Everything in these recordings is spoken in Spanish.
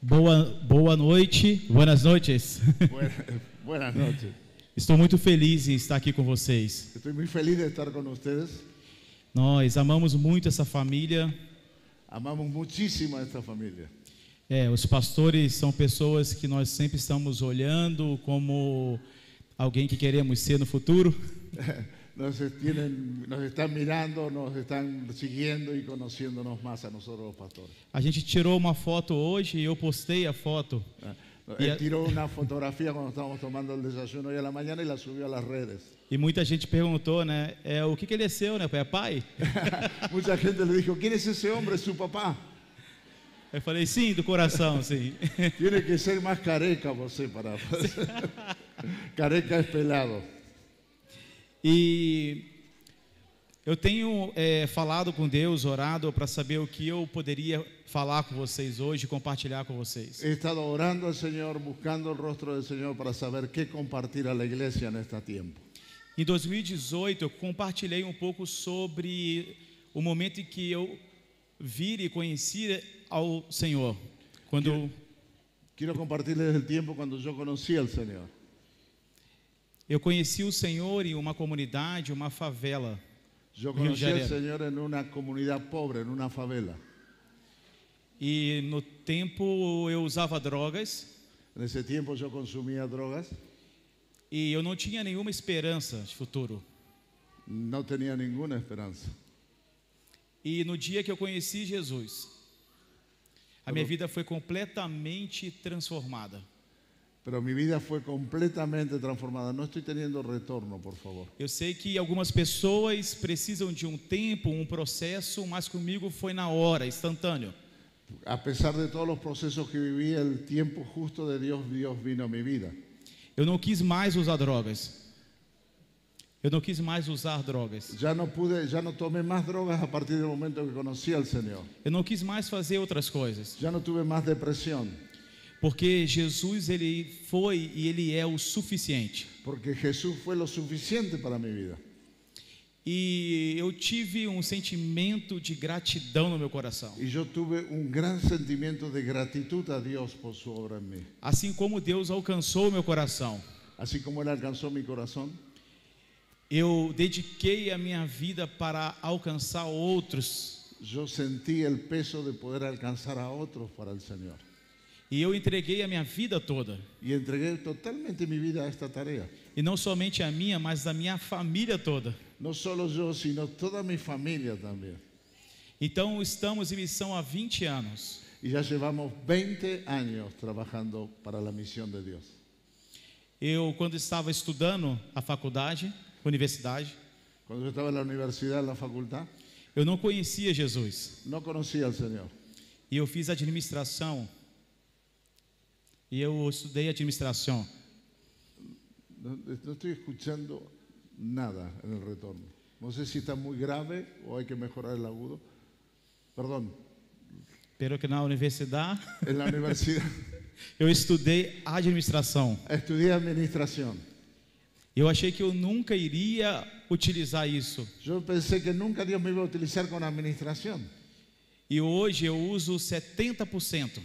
Boa noite, buenas noches. Buenas noches. Estou muito feliz em estar aqui com vocês. Estoy muy feliz de estar con ustedes. Nós amamos muito essa família. Amamos muchísimo a esta familia. Os pastores são pessoas que nós sempre estamos olhando como alguém que queremos ser no futuro. Nos están mirando, nos están siguiendo y conociéndonos más a nosotros los pastores. A gente tirou uma foto hoje e eu postei a foto. Él tiró una fotografía cuando estábamos tomando el desayuno hoy a la mañana y la subió a las redes. E muita gente perguntou, né? O que ele é seu, né? É pai? Mucha gente le dijo, ¿quién es ese hombre? ¿Es su papá? Eu falei, sim, do coração, sim. Tiene que ser más careca você para... Careca es pelado. E eu tenho falado com Deus, orado para saber o que eu poderia falar com vocês hoje, compartilhar com vocês. He estado orando al Señor, buscando el rostro del Señor para saber qué compartir a la iglesia en este tiempo. Em 2018 eu compartilhei um pouco sobre o momento em que eu vi e conheci ao Senhor. Quiero compartirles el tiempo cuando yo conocí al Señor. Eu conheci o Senhor em uma comunidade, uma favela. Yo conocí al Señor en una comunidad pobre, en una favela. E no tempo eu usava drogas. Nesse tempo eu consumia drogas. E eu não tinha nenhuma esperança de futuro. Não tinha nenhuma esperança. E no dia que eu conheci Jesus, a minha vida foi completamente transformada. Pero mi vida fue completamente transformada. No estoy teniendo retorno, por favor. Eu sei que algumas pessoas precisam de um tempo, um processo, mas comigo foi na hora, instantâneo. A pesar de todos los procesos que viví, el tiempo justo de Dios vino a mi vida. Eu não quis mais usar drogas. Ya no tomé más drogas a partir del momento que conocí al Señor. Eu não quis mais fazer outras coisas. Ya no tuve más depresión. Porque Jesus, ele foi e ele é o suficiente. Porque Jesús fue lo suficiente para mi vida. E eu tive um sentimento de gratidão no meu coração. Y yo tuve un gran sentimiento de gratitud a Dios por su obra en mí. Assim como Deus alcançou o meu coração. Así como Él alcanzó mi corazón. Eu dediquei a minha vida para alcançar outros. Yo sentí el peso de poder alcanzar a otros para el Señor. E eu entreguei a minha vida toda. Y entregué totalmente mi vida a esta tarea. E não somente a minha, mas a minha família toda. No solo yo, sino toda mi familia también. Então estamos em missão há 20 anos. Y ya llevamos 20 años trabajando para la misión de Dios. Eu, quando estava estudando a universidade, cuando yo estaba en la universidad, en la facultad, eu não conhecia Jesus. no conocía al Señor. E eu fiz administração. E eu estudei administração. No estoy escuchando nada en el retorno. No sé si está muy grave o hay que mejorar el agudo. Perdón. Pero que na universidade. En la universidad. Eu estudei administração. Estudié administración. Eu achei que eu nunca iria utilizar isso. Yo pensé que nunca Dios me iba a utilizar con administración. E hoje eu uso 70%.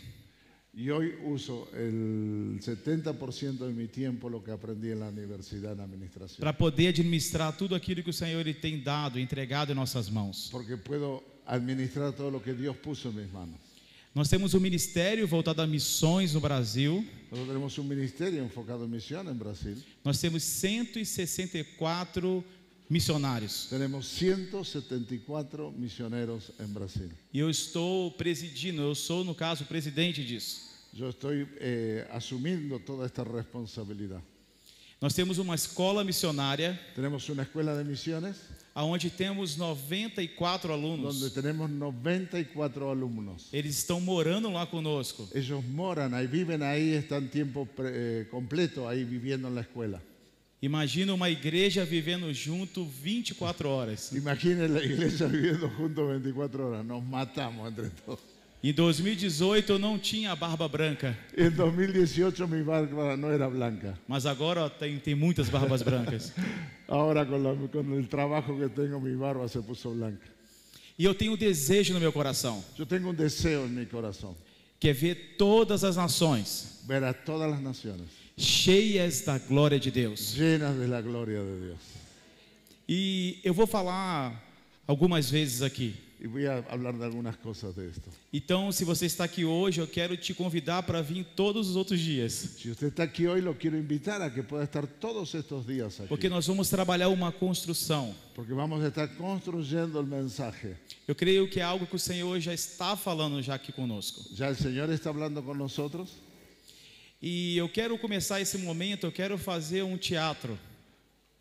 Y hoy uso el 70% de mi tiempo lo que aprendí en la universidad en administración. Para poder administrar tudo aquilo que o Senhor ele tem dado, entregado em nossas mãos. Porque puedo administrar todo lo que Dios puso en mis manos. Nós temos um ministério voltado a missões no Brasil. Nosotros tenemos un ministerio enfocado en misión en Brasil. Nós temos 164 missionários. Tenemos 174 misioneros en Brasil. E eu estou presidindo, eu sou, no caso, presidente disso. Yo estoy asumiendo toda esta responsabilidad. Nós temos uma escola missionária. Tenemos una escuela de misiones. Onde temos 94 alunos. Donde tenemos 94 alumnos. Eles estão morando lá conosco. Ellos moran ahí, viven ahí, están tiempo completo ahí viviendo en la escuela. Imagina uma igreja vivendo junto 24 horas. Imaginen la iglesia viviendo juntos 24 horas. Nos matamos entre todos. Em 2018 eu não tinha barba branca. En 2018 mi barba no era blanca. Mas agora tem muitas barbas brancas. Ahora con el trabajo que tengo mi barba se puso blanca. E eu tenho um desejo no meu coração. Eu tenho um desejo em meu coração. que é ver todas as nações ver a todas las naciones cheias da glória de Deus. llenas de la gloria de Dios. E eu vou falar algumas vezes aqui. Y voy a hablar de algunas cosas de esto. Então, se você está aqui hoje, eu quero te convidar para vir todos os outros dias, Si usted está aquí hoy, lo quiero invitar a que pueda estar todos estos días aquí. porque nós vamos trabalhar uma construção. Porque vamos a estar construyendo el mensaje. Eu creio que é algo que o Senhor já está falando já aqui conosco. Ya el Señor está hablando con nosotros. E eu quero começar esse momento, eu quero fazer um teatro,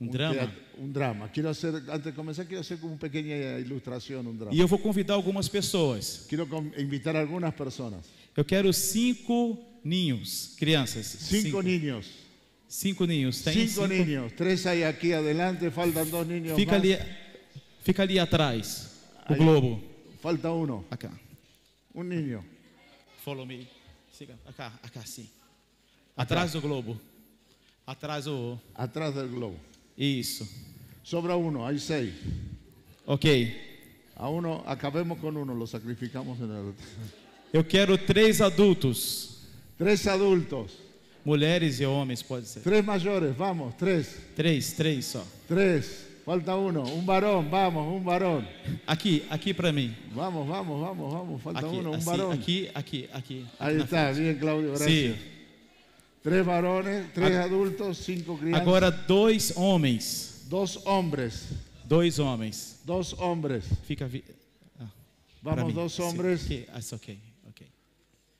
um drama. Un drama. Quiero hacer, antes de comenzar, quiero hacer como una pequeña ilustración, un drama. E eu vou convidar algumas pessoas. Quiero invitar a algunas personas. Eu quero 5 ninhos, crianças. 5 niños. 5 ninhos. Tem 5 cinco? niños. 3 hay aquí adelante, faltan 2 niños Fica más. ali atrás, o Aí. globo. Falta uno. Acá. Un niño. Follow me. Siga. Acá sim. Atrás do globo. Atrás do... Atrás del globo. Isso. Sobra uno, hay 6. Ok. A uno, acabemos con uno, lo sacrificamos en el... Eu quero 3 adultos. 3 adultos. Mulheres e homens, pode ser. 3 mayores, vamos, 3. 3 só. 3. Falta uno. Un varón, vamos, un varón. Aqui para mim. Vamos, vamos, vamos, vamos. Falta Aqui, uno, un assim, varón. aqui. Ahí na está, frente. bien, Claudio, gracias. Sim. 3 varones, 3 adultos, 5 crianças. Agora 2 homens. 2 hombres. 2 homens. 2 hombres. Fica. Vamos, 2 hombres. Ok.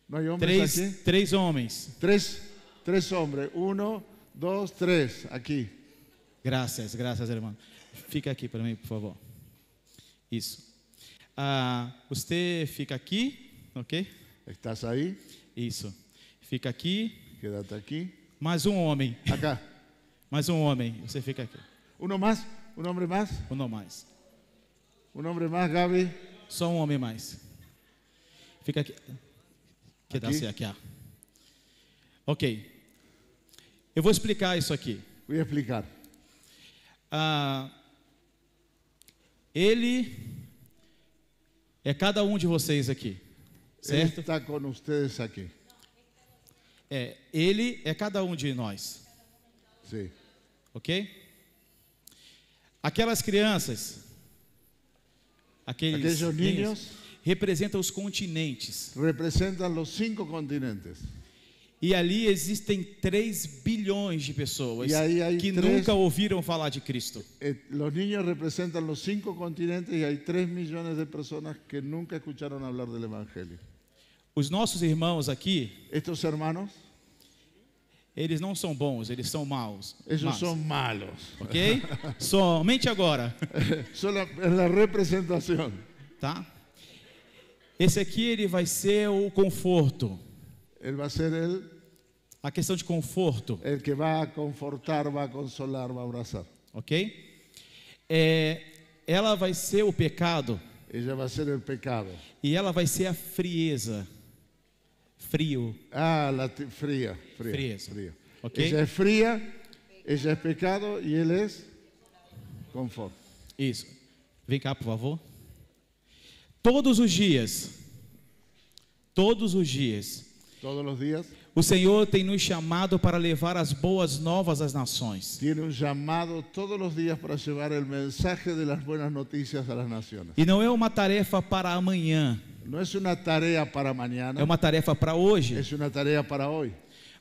¿No hay hombres aquí? 3 homens. 3 hombres. 1, 2, 3. Aquí. Graças, irmão. Fica aqui para mim, por favor. Isso. Você fica aqui, ok? ¿Estás ahí? Isso. Fica aqui. Quédate aquí. Mais um homem. Acá. Mais um homem. Você fica aqui. ¿Uno más? ¿Un hombre más? Ou não mais? ¿Un hombre más, Gaby? Só um homem mais. Fica aqui. Quédate aqui. Ok. Eu vou explicar isso aqui. Voy a explicar. Ele é cada um de vocês aqui. Él Certo? está con ustedes aquí. Ele é cada um de nós. Sí. Ok? Aquelas crianças, aqueles Aquellos niños representam os continentes. representan los 5 continentes. E ali existem 3 bilhões de pessoas E aí que 3 nunca ouviram falar de Cristo. Los niños representan los 5 continentes y hay 3 millones de personas que nunca escucharon hablar del Evangelio. Os nossos irmãos aqui, Estos hermanos, eles não são bons, eles são maus. ellos son malos. Ok? Somente agora, Solo es la representación. tá? Esse aqui ele vai ser o conforto. Él va a ser A questão de conforto, el que va a confortar, va a consolar, va a abrazar. ok? Ela vai ser o pecado Ella va a ser el pecado. e ela vai ser a frieza. Frio. Fría. Frieza. Ok? Ella es fría, ella es pecado y él es confort. Isso. Vem cá, por favor. Todos os dias, Todos los días o Senhor tem nos chamado para levar as boas novas às nações. tiene un llamado todos los días para llevar el mensaje de las buenas noticias a las naciones. E não é uma tarefa para amanhã, No es una tarea para mañana, é uma tarefa para hoje. es una tarea para hoy.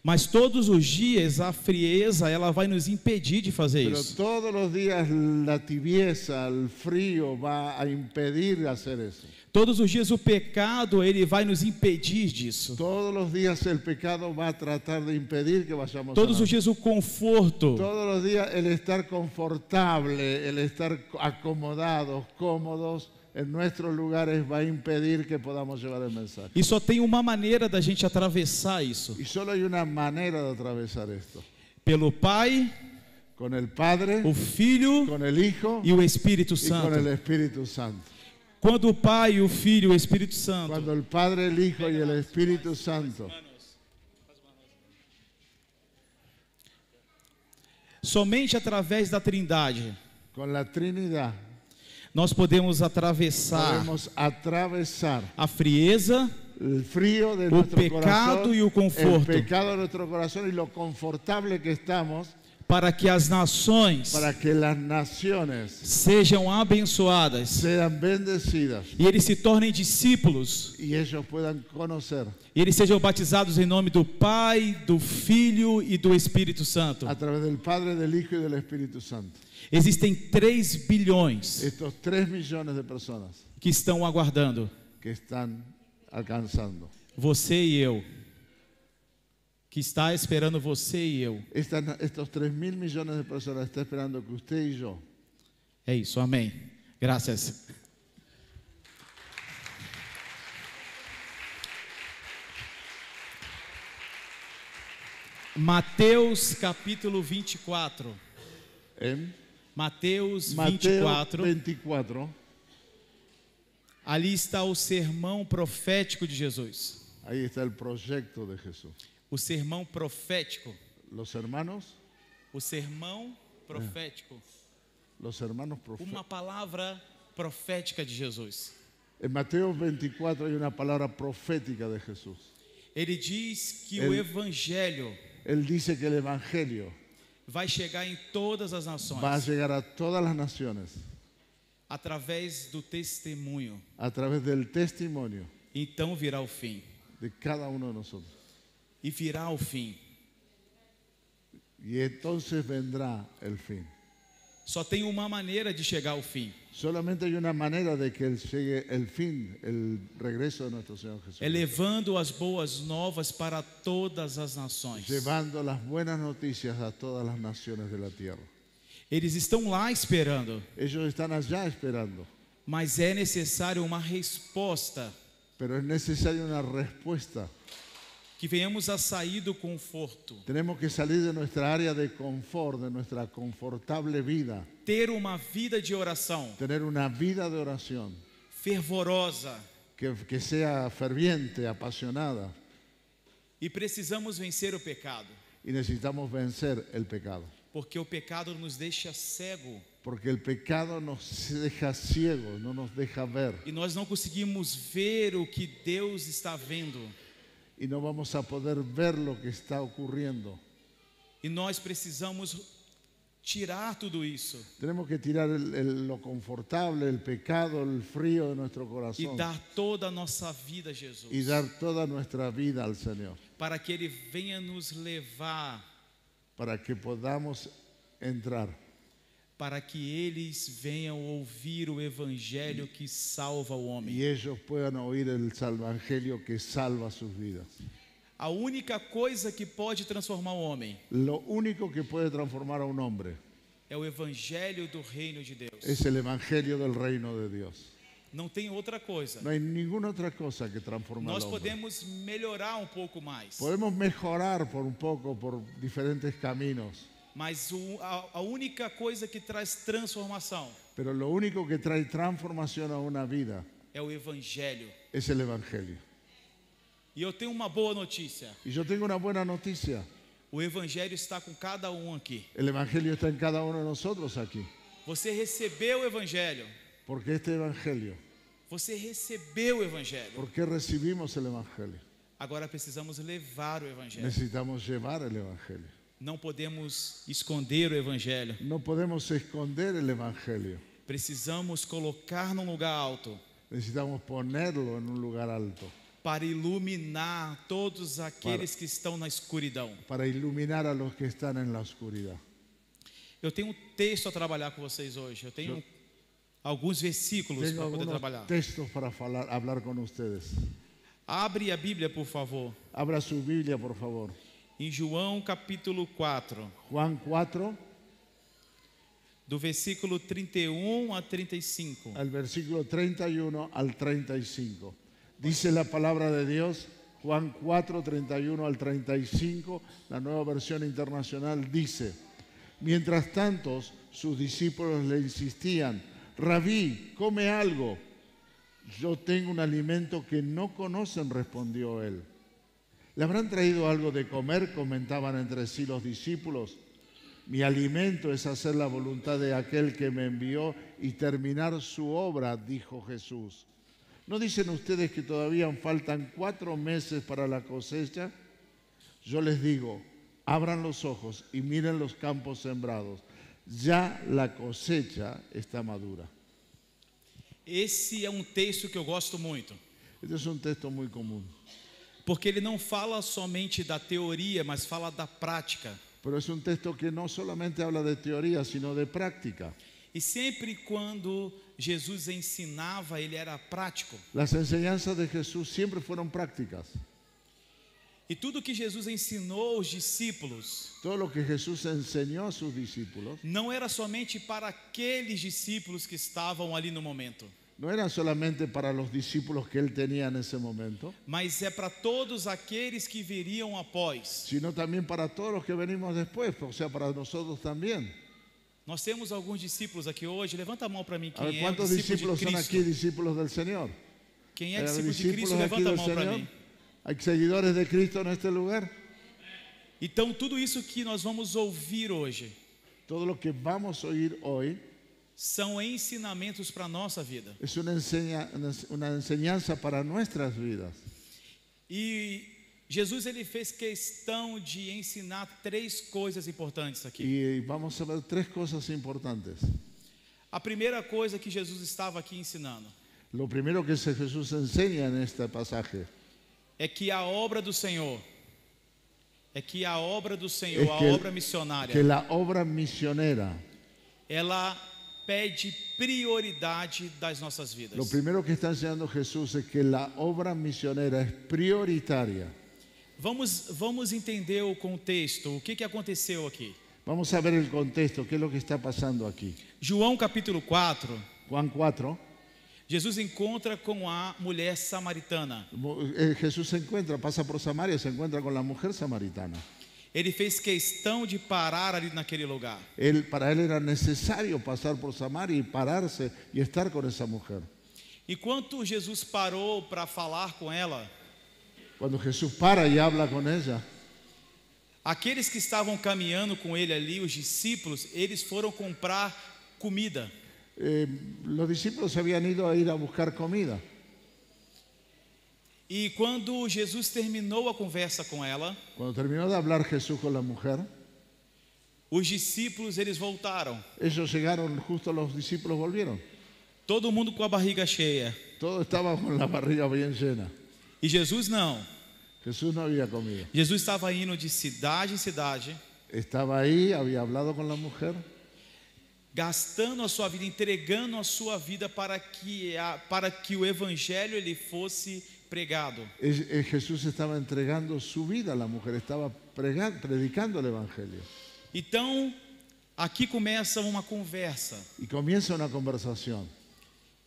Mas todos os dias a frieza, ela vai nos impedir de fazer Pero isso. todos los días la tibieza, el frío va a impedir hacer eso. Todos os dias o pecado, ele vai nos impedir disso. Todos los días el pecado va a tratar de impedir que vayamos Todos a os dias o conforto, Todos los días el estar confortable, el estar acomodados, cómodos en nuestros lugares va a impedir que podamos llevar el mensaje. e só tem uma maneira da gente atravessar isso. Y solo hay una manera de atravesar esto. Pelo Pai, Con el Padre, o Filho con el Hijo e o Espírito y con el Santo. Espíritu Santo. Quando o Pai, o Filho e o Espírito Santo Cuando el Padre, el Hijo y el Espíritu Santo, somente através da Trindade, con la Trinidad, nós podemos atravessar podemos atravesar a frieza, el frío de o nuestro pecado corazón, e o el conforto, pecado de nuestro corazón y lo confortable que estamos para que as nações para que las naciones sejam abençoadas sean bendecidas e eles se tornem discípulos y ellos puedan conocer e eles sejam batizados em nome do Pai, do Filho e do Espírito Santo. a través del Padre, del Hijo y del Espíritu Santo. Existem 3 bilhões Estos 3 millones de personas que estão aguardando que están alcanzando. você e eu, que está esperando você e eu. Estos 3.000 millones de personas están esperando que usted y yo. É isso, amém. Graças. Mateus capítulo 24. En Mateus Mateo 24. 24, Ali está o sermão profético de Jesus. ahí está el proyecto de Jesús. O sermão profético. Los hermanos O sermão profético. profetas. Uma palavra profética de Jesus. En Mateo 24 hay una palabra profética de Jesús. Ele diz que o evangelho Él dice que el Evangelio vai chegar em todas as va a nações llegar a todas las naciones através do testemunho. a través del testimonio Então virá o fim. de cada uno de nosotros. E virá o fim. Y entonces vendrá el fin. Só tem uma maneira de chegar ao fim. Solamente hay una manera de que llegue el fin, el regreso de nuestro Señor Jesús. É levando as boas novas para todas as nações. Llevando las buenas noticias a todas las naciones de la tierra. Eles estão lá esperando, Ellos están allá esperando, mas é necessário uma resposta, pero es necesaria una respuesta. que venhamos a sair do conforto, Tenemos que salir de nuestra área de confort, de nuestra confortable vida, ter uma vida de oração tener una vida de oración fervorosa, que sea ferviente, apasionada, e precisamos vencer o pecado, y necesitamos vencer el pecado, porque o pecado nos deixa cego porque el pecado nos deja ciegos, no nos deja ver, e nós não conseguimos ver o que Deus está vendo. y no vamos a poder ver lo que está ocurriendo. E nós precisamos tirar tudo isso Tenemos que tirar lo confortable, el pecado, el frío de nuestro e corazón dar toda a nossa vida a Jesus, y dar toda nuestra vida al Señor, para que Ele venha nos levar, para que podamos entrar, para que eles venham ouvir o evangelho que salva o homem. y ellos puedan oír el evangelio que salva sus vidas. A única coisa que pode transformar o homem Lo único que puede transformar a un hombre é o evangelho do reino de Deus. es el evangelio del reino de Dios. Não tem outra coisa. No hay ninguna otra cosa que transforme al Nós hombre. podemos melhorar um pouco mais, Podemos mejorar por un poco, por diferentes caminos, mas a única coisa que traz transformação pero lo único que trae transformación a una vida é o evangelho. es el evangelio. E eu tenho uma boa notícia. Y yo tengo una buena noticia. O evangelho está com cada um aqui. El evangelio está en cada uno de nosotros aquí. Você recebeu o evangelho. Porque este evangelio, Você recebeu o evangelho. ¿por qué recibimos el evangelio? Agora precisamos levar o evangelho. Necesitamos llevar el evangelio. Não podemos esconder o evangelho. No podemos esconder el evangelio. Precisamos colocar num lugar alto Necesitamos ponerlo en un lugar alto para iluminar todos aqueles que estão na escuridão. para iluminar a los que están en la oscuridad. Eu tenho um texto a trabalhar com vocês hoje. Eu tenho alguns versículos Tengo para poder algunos trabalhar. textos para hablar con ustedes. Abre a Bíblia, por favor, Abra su Biblia, por favor. em João capítulo 4, Juan 4, do versículo 31 a 35. al versículo 31 al 35. Dice la palabra de Dios, Juan 4, 31 al 35, la nueva versión internacional dice: mientras tanto, sus discípulos le insistían: Rabí, come algo. Yo tengo un alimento que no conocen, respondió él. ¿Le habrán traído algo de comer?, comentaban entre sí los discípulos. Mi alimento es hacer la voluntad de aquel que me envió y terminar su obra, dijo Jesús. ¿No dicen ustedes que todavía faltan 4 meses para la cosecha? Yo les digo, abran los ojos y miren los campos sembrados. Ya la cosecha está madura. Esse é um texto que eu gosto muito, Este es un texto muy común, porque ele não fala somente da teoria, mas fala da prática. pero es un texto que no solamente habla de teoría, sino de práctica. E sempre quando Jesus ensinava, ele era prático. Las enseñanzas de Jesús siempre fueron prácticas. E tudo que Jesus ensinou aos discípulos Todo lo que Jesús enseñó a sus discípulos não era somente para aqueles discípulos que estavam ali no momento, no era solamente para los discípulos que él tenía en ese momento, mas é para todos aqueles que viriam após. sino también para todos los que venimos después, o sea, para nosotros también. Nós temos alguns discípulos aqui hoje. Levanta a mão para mim. A ver, Quem é ¿cuántos discípulo discípulos de son Cristo? aquí discípulos del Señor? Quem é ¿Hay discípulo de discípulos Cristo? aquí Levanta a del mão para Señor? mim. ¿Hay seguidores de Cristo en este lugar? Então, tudo isso que nós vamos ouvir hoje Todo lo que vamos a oír hoy são ensinamentos para a nossa vida. es una enseñanza para nuestras vidas. E Jesus ele fez questão de ensinar 3 coisas importantes aqui. Y vamos a ver 3 cosas importantes. A primeira coisa que Jesus estava aqui ensinando Lo primero que Jesús enseña en este pasaje é que a obra do Senhor, Es a que- obra missionária, que la obra misionera, ela pede prioridade das nossas vidas. lo primero que está enseñando Jesús es que la obra misionera es prioritaria. Vamos entender o contexto, o que aconteceu aqui. Vamos a ver el contexto, qué es lo que está pasando aquí. João capítulo 4, Juan 4, Jesus encontra com a mulher samaritana. Jesús pasa por Samaria, se encuentra con la mujer samaritana. Ele fez questão de parar ali naquele lugar. Para él era necesario pasar por Samaria y pararse y estar con esa mujer. Enquanto Jesus parou para falar com ela, Cuando Jesús para y habla con ella, aqueles que estavam caminhando com ele ali, os discípulos, eles foram comprar comida. los discípulos habían ido a ir a buscar comida. E quando Jesus terminou a conversa com ela, Cuando terminó de hablar Jesús con la mujer, os discípulos eles voltaram. ellos llegaron, justo los discípulos volvieron. Todo mundo com a barriga cheia. Todo estaba con la barriga bien llena. E Jesus não. Jesús no había comido. Jesus estava indo de cidade em cidade, Estaba ahí, había hablado con la mujer, gastando a sua vida, entregando a sua vida para que o evangelho ele fosse pregado. Jesús estaba entregando su vida a la mujer, estaba predicando el Evangelio. Então, aqui começa uma conversa. Y comienza una conversación.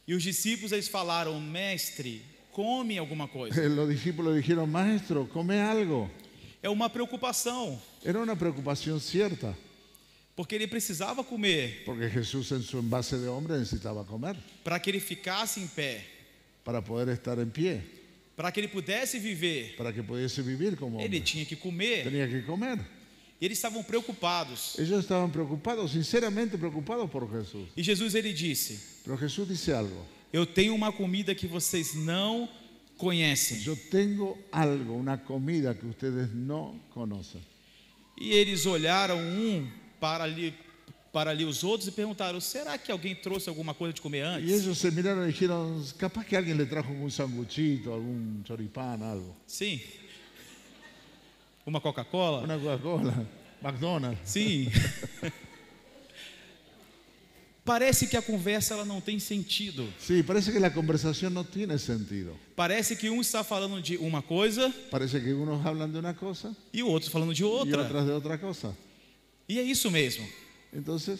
E os discípulos eles falaram: "Mestre, come alguma coisa". Los discípulos dijeron, maestro, come algo. É uma preocupação, Era una preocupación cierta, porque ele precisava comer porque Jesús en su envase de hombre necesitaba comer para que ele ficasse em pé, para poder estar en pie, para que ele pudesse viver. para que pudiese vivir como Ele hombre. tinha que comer. Tenía que comer. E eles estavam preocupados. Ellos estaban preocupados, sinceramente preocupados por Jesús. E Jesus ele disse: Pero Jesús dice algo. "Eu tenho uma comida que vocês não conhecem". Yo tengo algo, una comida que ustedes no conocen. E eles olharam para ali os outros e perguntaram: "Será que alguém trouxe alguma coisa de comer Y antes?" ellos se miraron y dijeron, capaz que alguien le trajo un sanguchito, algún choripán, algo. Sim. Uma Coca-Cola? Una Coca-Cola, McDonald's. Sim. Parece que a conversa ela não tem sentido. Sí, parece que la conversación no tiene sentido. Parece que um está falando de uma coisa Parece que unos hablan de una cosa e o outro falando de y outra. otras de otra cosa. E é isso mesmo. Entonces,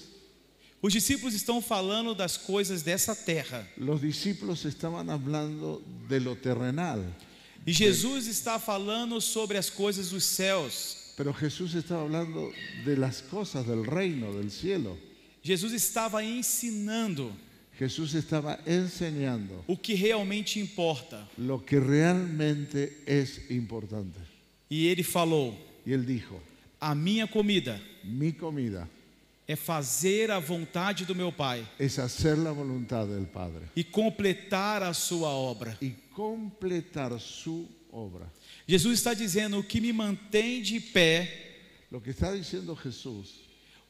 Os discípulos estão falando das coisas dessa terra. los discípulos estaban hablando de lo terrenal, E Jesus está falando sobre as coisas dos céus. pero Jesús estaba hablando de las cosas del reino, del cielo. Jesus estava ensinando Jesús estaba enseñando o que realmente importa. lo que realmente es importante. E ele falou: Y él dijo, "A minha comida mi comida é fazer a vontade do meu Pai es hacer la voluntad del Padre e completar a sua obra. y completar su obra. Jesus está dizendo: o que me mantém de pé, Lo que está diciendo Jesús,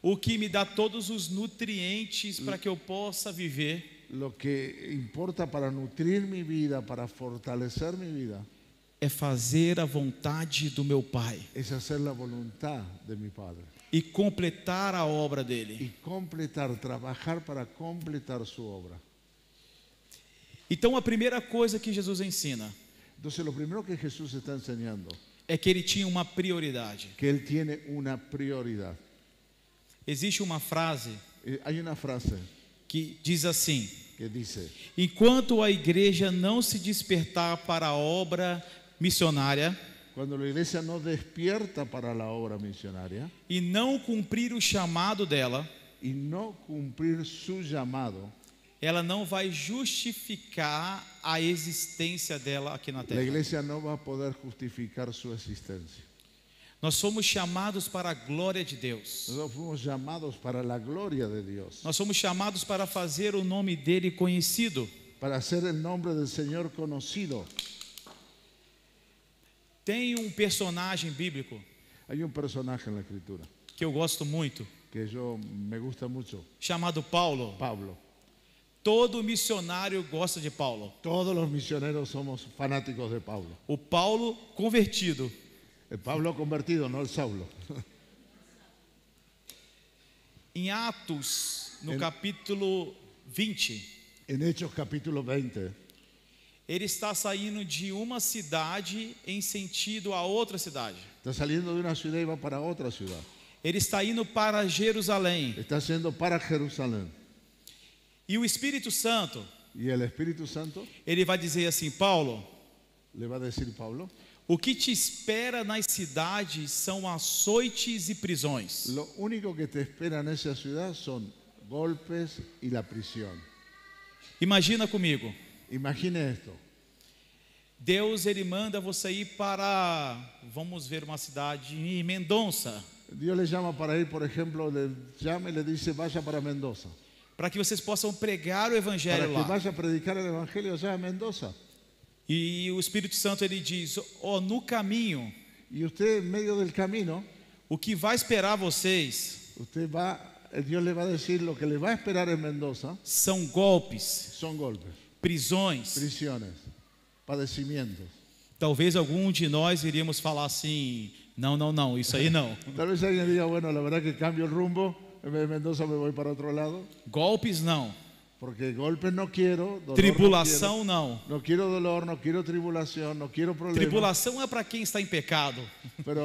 o que me dá todos os nutrientes para que eu possa viver, lo que importa para nutrir mi vida, para fortalecer mi vida, é fazer a vontade do meu Pai es hacer la voluntad de mi Padre e completar a obra y dele. completar, trabajar para completar su obra. Então a primeira coisa que Jesus ensina Entonces lo primero que Jesús está enseñando, é que ele tinha uma prioridade. que Él tiene una prioridad. Existe uma frase Hay una frase que diz assim: que dice, enquanto a igreja não se despertar para a obra missionária cuando la iglesia no despierta para la obra misionaria e não cumprir o chamado dela, y no cumplir su llamado, ela não vai justificar a existência dela aqui na la terra. iglesia no va a poder justificar su existencia. Nós somos chamados para a glória de Deus. Nosotros fuimos llamados para la gloria de Dios, Nós somos chamados para fazer o nome dele conhecido. para hacer el nombre del Señor conocido. Tem um personagem bíblico Hay un personaje en la escritura que eu gosto muito, que me gusta mucho, chamado Paulo. Pablo. Todo missionário gosta de Paulo. Todos los misioneros somos fanáticos de Pablo. O Paulo convertido. El Pablo convertido, no el Saulo. Em Atos, no capítulo 20, En Hechos capítulo 20, ele está saindo de uma cidade em sentido a outra cidade. está saliendo de una ciudad y va para otra ciudad. Ele está indo para Jerusalém. Está yendo para Jerusalén. E o Espírito Santo, Y el Espíritu Santo ele vai dizer assim: Paulo, le va a decir Pablo, o que te espera nas cidades são açoites e prisões. lo único que te espera en esa ciudad son golpes y la prisión. Imagina comigo. Imagine esto. Deus, ele manda você ir para, vamos ver, uma cidade em Mendonça, Dios le llama para ir, por ejemplo, le llama y le dice vaya para Mendoza, para que vocês possam pregar o para evangelho que lá. vaya a predicar el Evangelio allá en Mendoza. E o Espírito Santo, ele diz: no caminho, Y usted en medio del camino, o que vai esperar vocês Dios le va a decir lo que le va a esperar en Mendoza são golpes, son golpes, prisões. prisiones, padecimientos. Talvez algum de nós iríamos falar assim: não, isso aí não. Tal vez alguien diga, bueno, la verdad que cambio el rumbo, en vez de Mendoza me voy para otro lado, Golpes não, porque golpes no quiero, dolor tribulação não. no quiero dolor, no quiero tribulación, no quiero problemas, Tribulação é para quem está em pecado. pero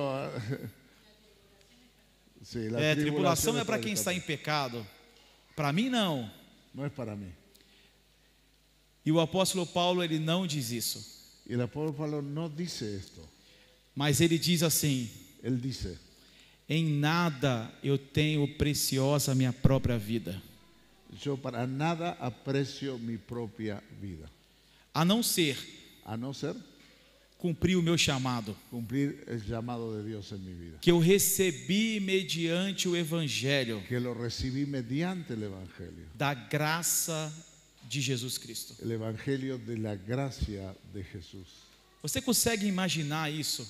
sí, la Tribulação é para el quem está em pecado. pecado. Para mim não. No es para mí. E o apóstolo Paulo, ele não diz isso. Y el apóstol Pablo no dice esto, Mas ele diz assim: él dice, em nada eu tenho preciosa a minha própria vida, yo para nada aprecio mi propia vida, a não ser a no ser cumprir o meu chamado, cumplir el llamado de Dios en mi vida, que eu recebi mediante o evangelho que lo recibí mediante el Evangelio, da graça de Jesus Cristo. el Evangelio de la gracia de Jesús. Você consegue imaginar isso?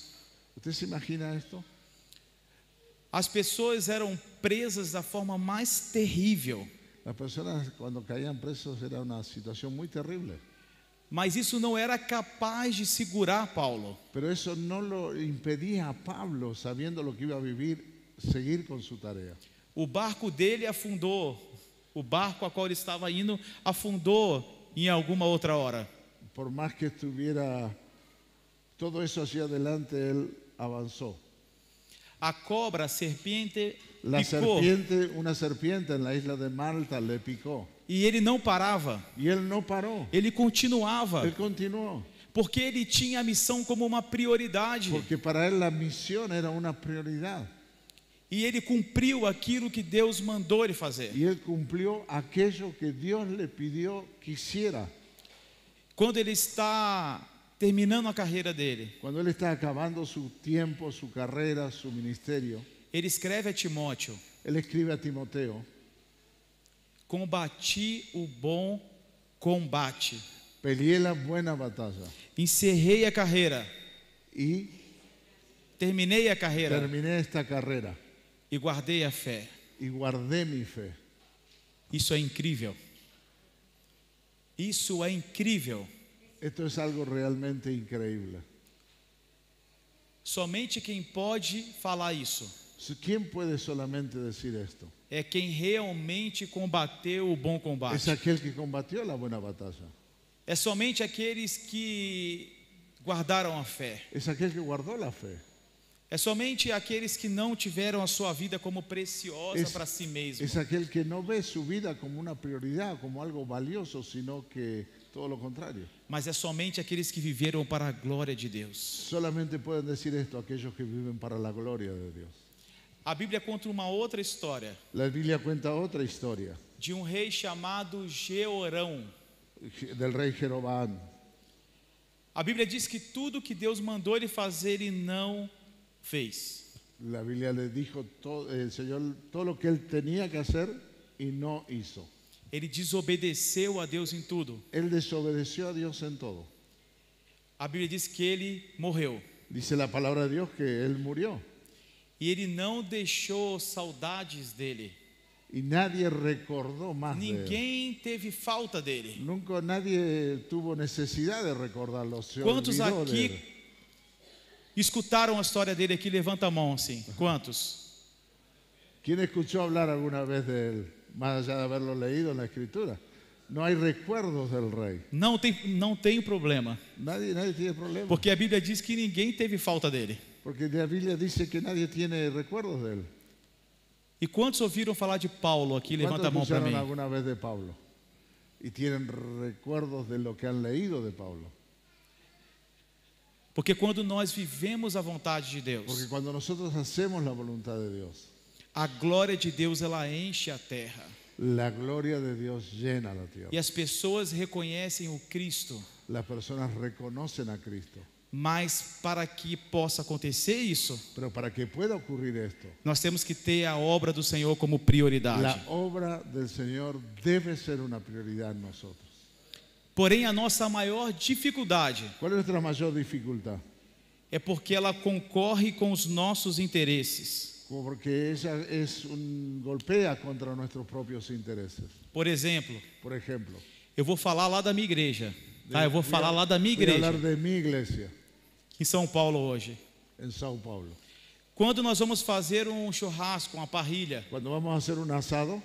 ¿Usted se imagina esto? As pessoas eram presas da forma mais terrível, Las personas cuando caían presos era una situación muy terrible, mas isso não era capaz de segurar Paulo. pero eso no lo impedía a Pablo, sabiendo lo que iba a vivir, seguir con su tarea. O barco dele afundou, o barco a qual ele estava indo afundou em alguma outra hora. Por más que estuviera todo eso hacia adelante, él avanzó. A cobra, a serpente, La picou serpiente, una serpiente en la isla de Malta le picó e ele não parava, y él no paró, ele continuava, él continuó, porque ele tinha a missão como uma prioridade porque para él la misión era una prioridad e ele cumpriu aquilo que Deus mandou ele fazer. y él cumplió aquello que Dios le pidió que hiciera. Quando ele está terminando a carreira dele, Cuando él está acabando su tiempo, su carrera, su ministerio, ele escreve a Timóteo él escribe a Timoteo: combati o bom combate, peleé la buena batalla encerrei a carreira, y terminei a carreira terminé esta carrera e guardei a fé. y guardé mi fe. Isso é incrível. Isso é incrível. Esto es algo realmente increíble. Somente quem pode falar isso ¿Quién puede solamente decir esto? é quem realmente combateu o bom combate. Es aquel que combatió la buena batalla. É somente aqueles que guardaram a fé. Es aquel que guardó la fe. É somente aqueles que não tiveram a sua vida como preciosa Es- para si mesmo. Es aquel que no ve su vida como una prioridad, como algo valioso, sino que todo lo contrario. Mas é somente aqueles que viveram para a glória de Deus. Solamente pueden decir esto aquellos que viven para la gloria de Dios. A Bíblia conta uma outra história La Biblia cuenta otra historia de um rei chamado Jeorão. del rey Jeroboam. A Bíblia diz que tudo que Deus mandou ele fazer, ele não fez. La Biblia le dijo el Señor todo lo que él tenía que hacer y no hizo. Ele desobedeceu a Deus em tudo. Él desobedeció a Dios en todo. A Bíblia diz que ele morreu. Dice la palabra de Dios que él murió E ele não deixou saudades dele. y nadie recordó más de él. Ninguém teve falta dele. Nunca nadie tuvo necesidad de recordarlo. Se Quantos olvidó de aqui él. escutaram a história dele aqui? Levanta a mão assim. Quantos? ¿Quién escuchó hablar alguna vez de él, más allá de haberlo leído en la Escritura? No hay recuerdos del rey. Não tem problema. Nadie tiene problema. Porque a Bíblia diz que ninguém teve falta dele. Porque la Biblia dice que nadie tiene recuerdos de él. E quantos ouviram falar de Paulo aqui? Levanta ¿Cuántos a mão para escucharon mim. alguna vez de Pablo? Y tienen recuerdos de lo que han leído de Pablo. Porque quando nós vivemos a vontade de Deus, Porque cuando nosotros hacemos la voluntad de Dios, a glória de Deus ela enche a terra. la gloria de Dios llena la tierra. E as pessoas reconhecem o Cristo. Las personas reconocen a Cristo. Mas para que possa acontecer isso, Pero para que pueda ocurrir esto, nós temos que ter a obra do Senhor como prioridade. la obra del Señor debe ser una prioridad en nosotros. Porém, a nossa maior dificuldade ¿Cuál es nuestra mayor dificultad? é porque ela concorre com os nossos interesses. Porque ella golpea contra nuestros propios intereses. Por exemplo, Por ejemplo, eu vou falar lá da minha igreja. Tá? Eu vou falar lá da minha voy a igreja, hablar de mi iglesia em São Paulo hoje. en Sao Paulo. Quando nós vamos fazer um churrasco, uma parrilha, Cuando vamos a hacer un asado,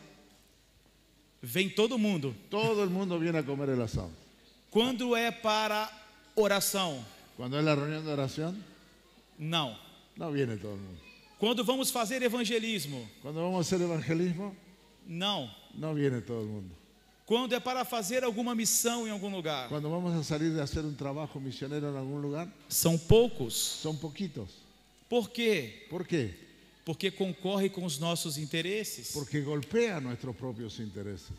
vem todo mundo. todo el mundo viene a comer el asado. Quando é para oração, Cuando es la reunión de oración, não. no viene todo el mundo. Quando vamos fazer evangelismo, Cuando vamos a hacer evangelismo, não. no viene todo el mundo. Quando é para fazer alguma missão em algum lugar, Cuando vamos a salir de hacer un trabajo misionero en algún lugar, são poucos. son poquitos. Por quê? ¿Por qué? Porque concorre com os nossos interesses. Porque golpea nuestros propios intereses.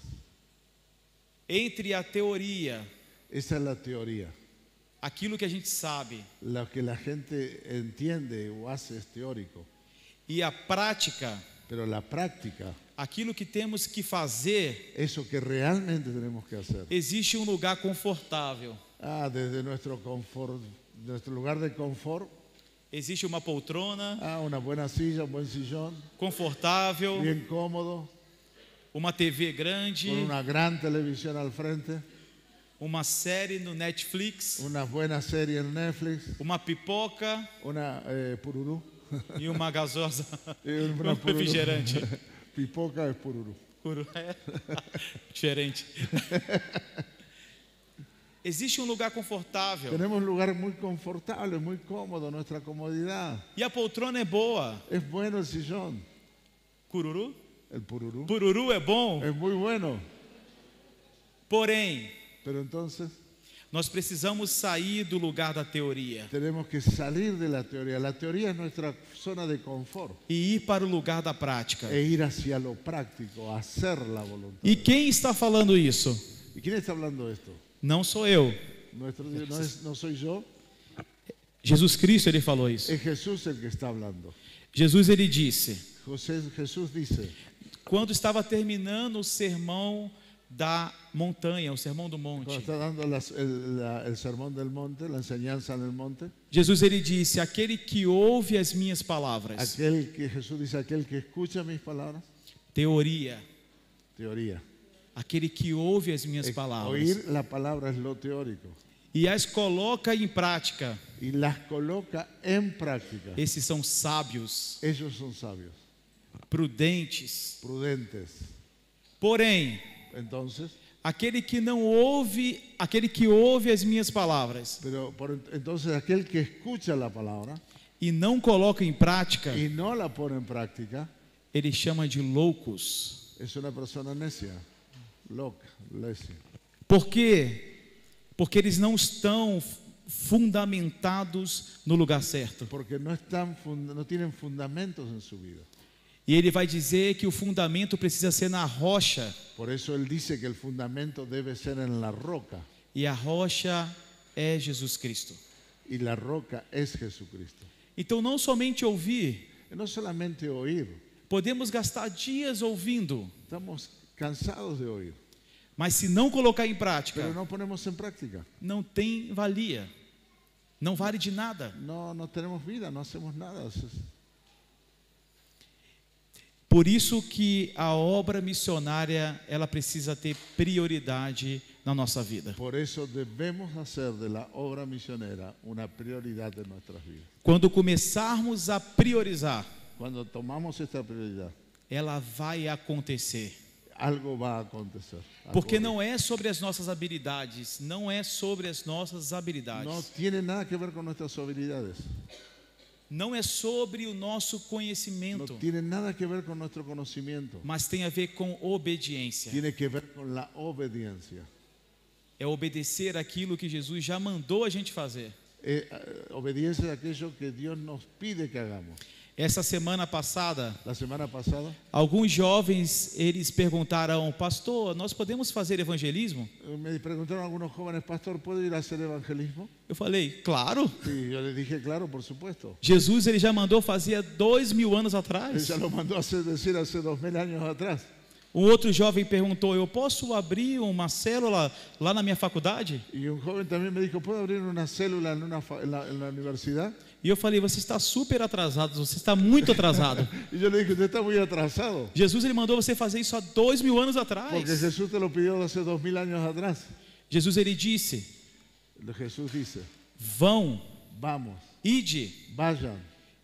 Entre a teoria, Esa es la teoría. aquilo que a gente sabe, Lo que la gente entiende o hace es teórico, e a prática, pero la práctica, aquilo que temos que fazer, eso que realmente tenemos que hacer. existe um lugar confortável, Desde nuestro confort, nuestro lugar de confort, existe uma poltrona una buena silla, un buen sillón, confortável, bien cómodo, uma TV grande, con una gran televisión al frente, uma série no Netflix, una buena serie en Netflix, uma pipoca una pururú, e uma gasosa, una um refrigerante. Pipoca es pururú. É diferente. Existe um lugar confortável Tenemos un lugar muy confortable, muy cómodo, nuestra comodidad. e a poltrona é boa. Es bueno el sillón, Cururu? el pururú. Pururu é bom, Es muy bueno. porém, Pero entonces nós precisamos sair do lugar da teoria tenemos que salir de la teoría. La teoría es nuestra zona de confort. e ir para o lugar da prática. E ir hacia lo práctico, hacer la voluntad. E quem está falando isso? ¿Y quién está hablando de esto? Não sou eu. No soy yo. Jesus Cristo, ele falou isso. Es Jesús el que está hablando. Jesus, ele disse, Jesús dice, quando estava terminando o sermão da montanha, o sermão do monte, cuando está dando el sermón del monte, la enseñanza en el monte, Jesus, ele disse, aquele que ouve as minhas palavras, Jesús dice, aquel que escucha mis palabras, teoria, teoría. aquele que ouve as minhas palavras Oír la palabra es lo teórico e as coloca em prática, y las coloca en práctica. esses são sábios, Ellos son sabios, prudentes. prudentes. Porém, Entonces, aquele que não ouve, aquele que ouve as minhas palavras entonces aquel que escucha la palabra e não coloca em prática, y no la pone en práctica ele chama de loucos. es una persona necia, loca, necia. Por quê? Porque eles não estão fundamentados no lugar certo. Porque no tienen fundamentos en su vida. E ele vai dizer que o fundamento precisa ser na rocha. Por eso él dice que el fundamento debe ser en la roca. E a rocha é Jesus Cristo. Y la roca es Jesucristo. Então, não somente ouvir, No solamente oír, podemos gastar dias ouvindo, estamos cansados de oír, mas se não colocar em prática, pero no ponemos en práctica. não tem valia, não vale de nada. No tenemos vida, no hacemos nada. Por isso que a obra missionária, ela precisa ter prioridade na nossa vida. Por eso debemos hacer de la obra misionera una prioridad de nuestras vidas. Quando começarmos a priorizar, Cuando tomamos esta prioridad, ela vai acontecer. algo va a acontecer. Porque não é sobre as nossas habilidades, não é sobre as nossas No habilidades. tiene nada que ver con nuestras habilidades. Não é sobre o nosso No conhecimento, tiene nada que ver con nuestro conocimiento. mas tem a ver com obediência. Tiene que ver con la obediencia. É obedecer aquilo que Jesus já mandou a gente fazer. Obediencia es aquello que Dios nos pide que hagamos. Essa semana passada, La semana pasada alguns jovens, eles perguntaram, pastor, nós podemos fazer evangelismo? me preguntaron algunos jóvenes, pastor, ¿puedo ir a hacer evangelismo? Eu falei, claro. Sí, yo les dije, claro, por supuesto. Jesus, ele já mandou fazer 2000 anos Él atrás. ya lo mandó a decir hace 2000 años atrás. Um outro jovem perguntou, eu posso abrir uma célula lá na minha faculdade? Y un joven también me dijo, ¿puedo abrir una célula en la universidad? E eu falei, você está super atrasado, você está muito atrasado. Y yo le dije, usted está muy atrasado. Jesus, ele mandou você fazer isso há 2000 anos Porque atrás. Jesús te lo pidió hace 2000 años atrás. Jesus, ele disse, Jesús dice, vão, vamos, ide vayan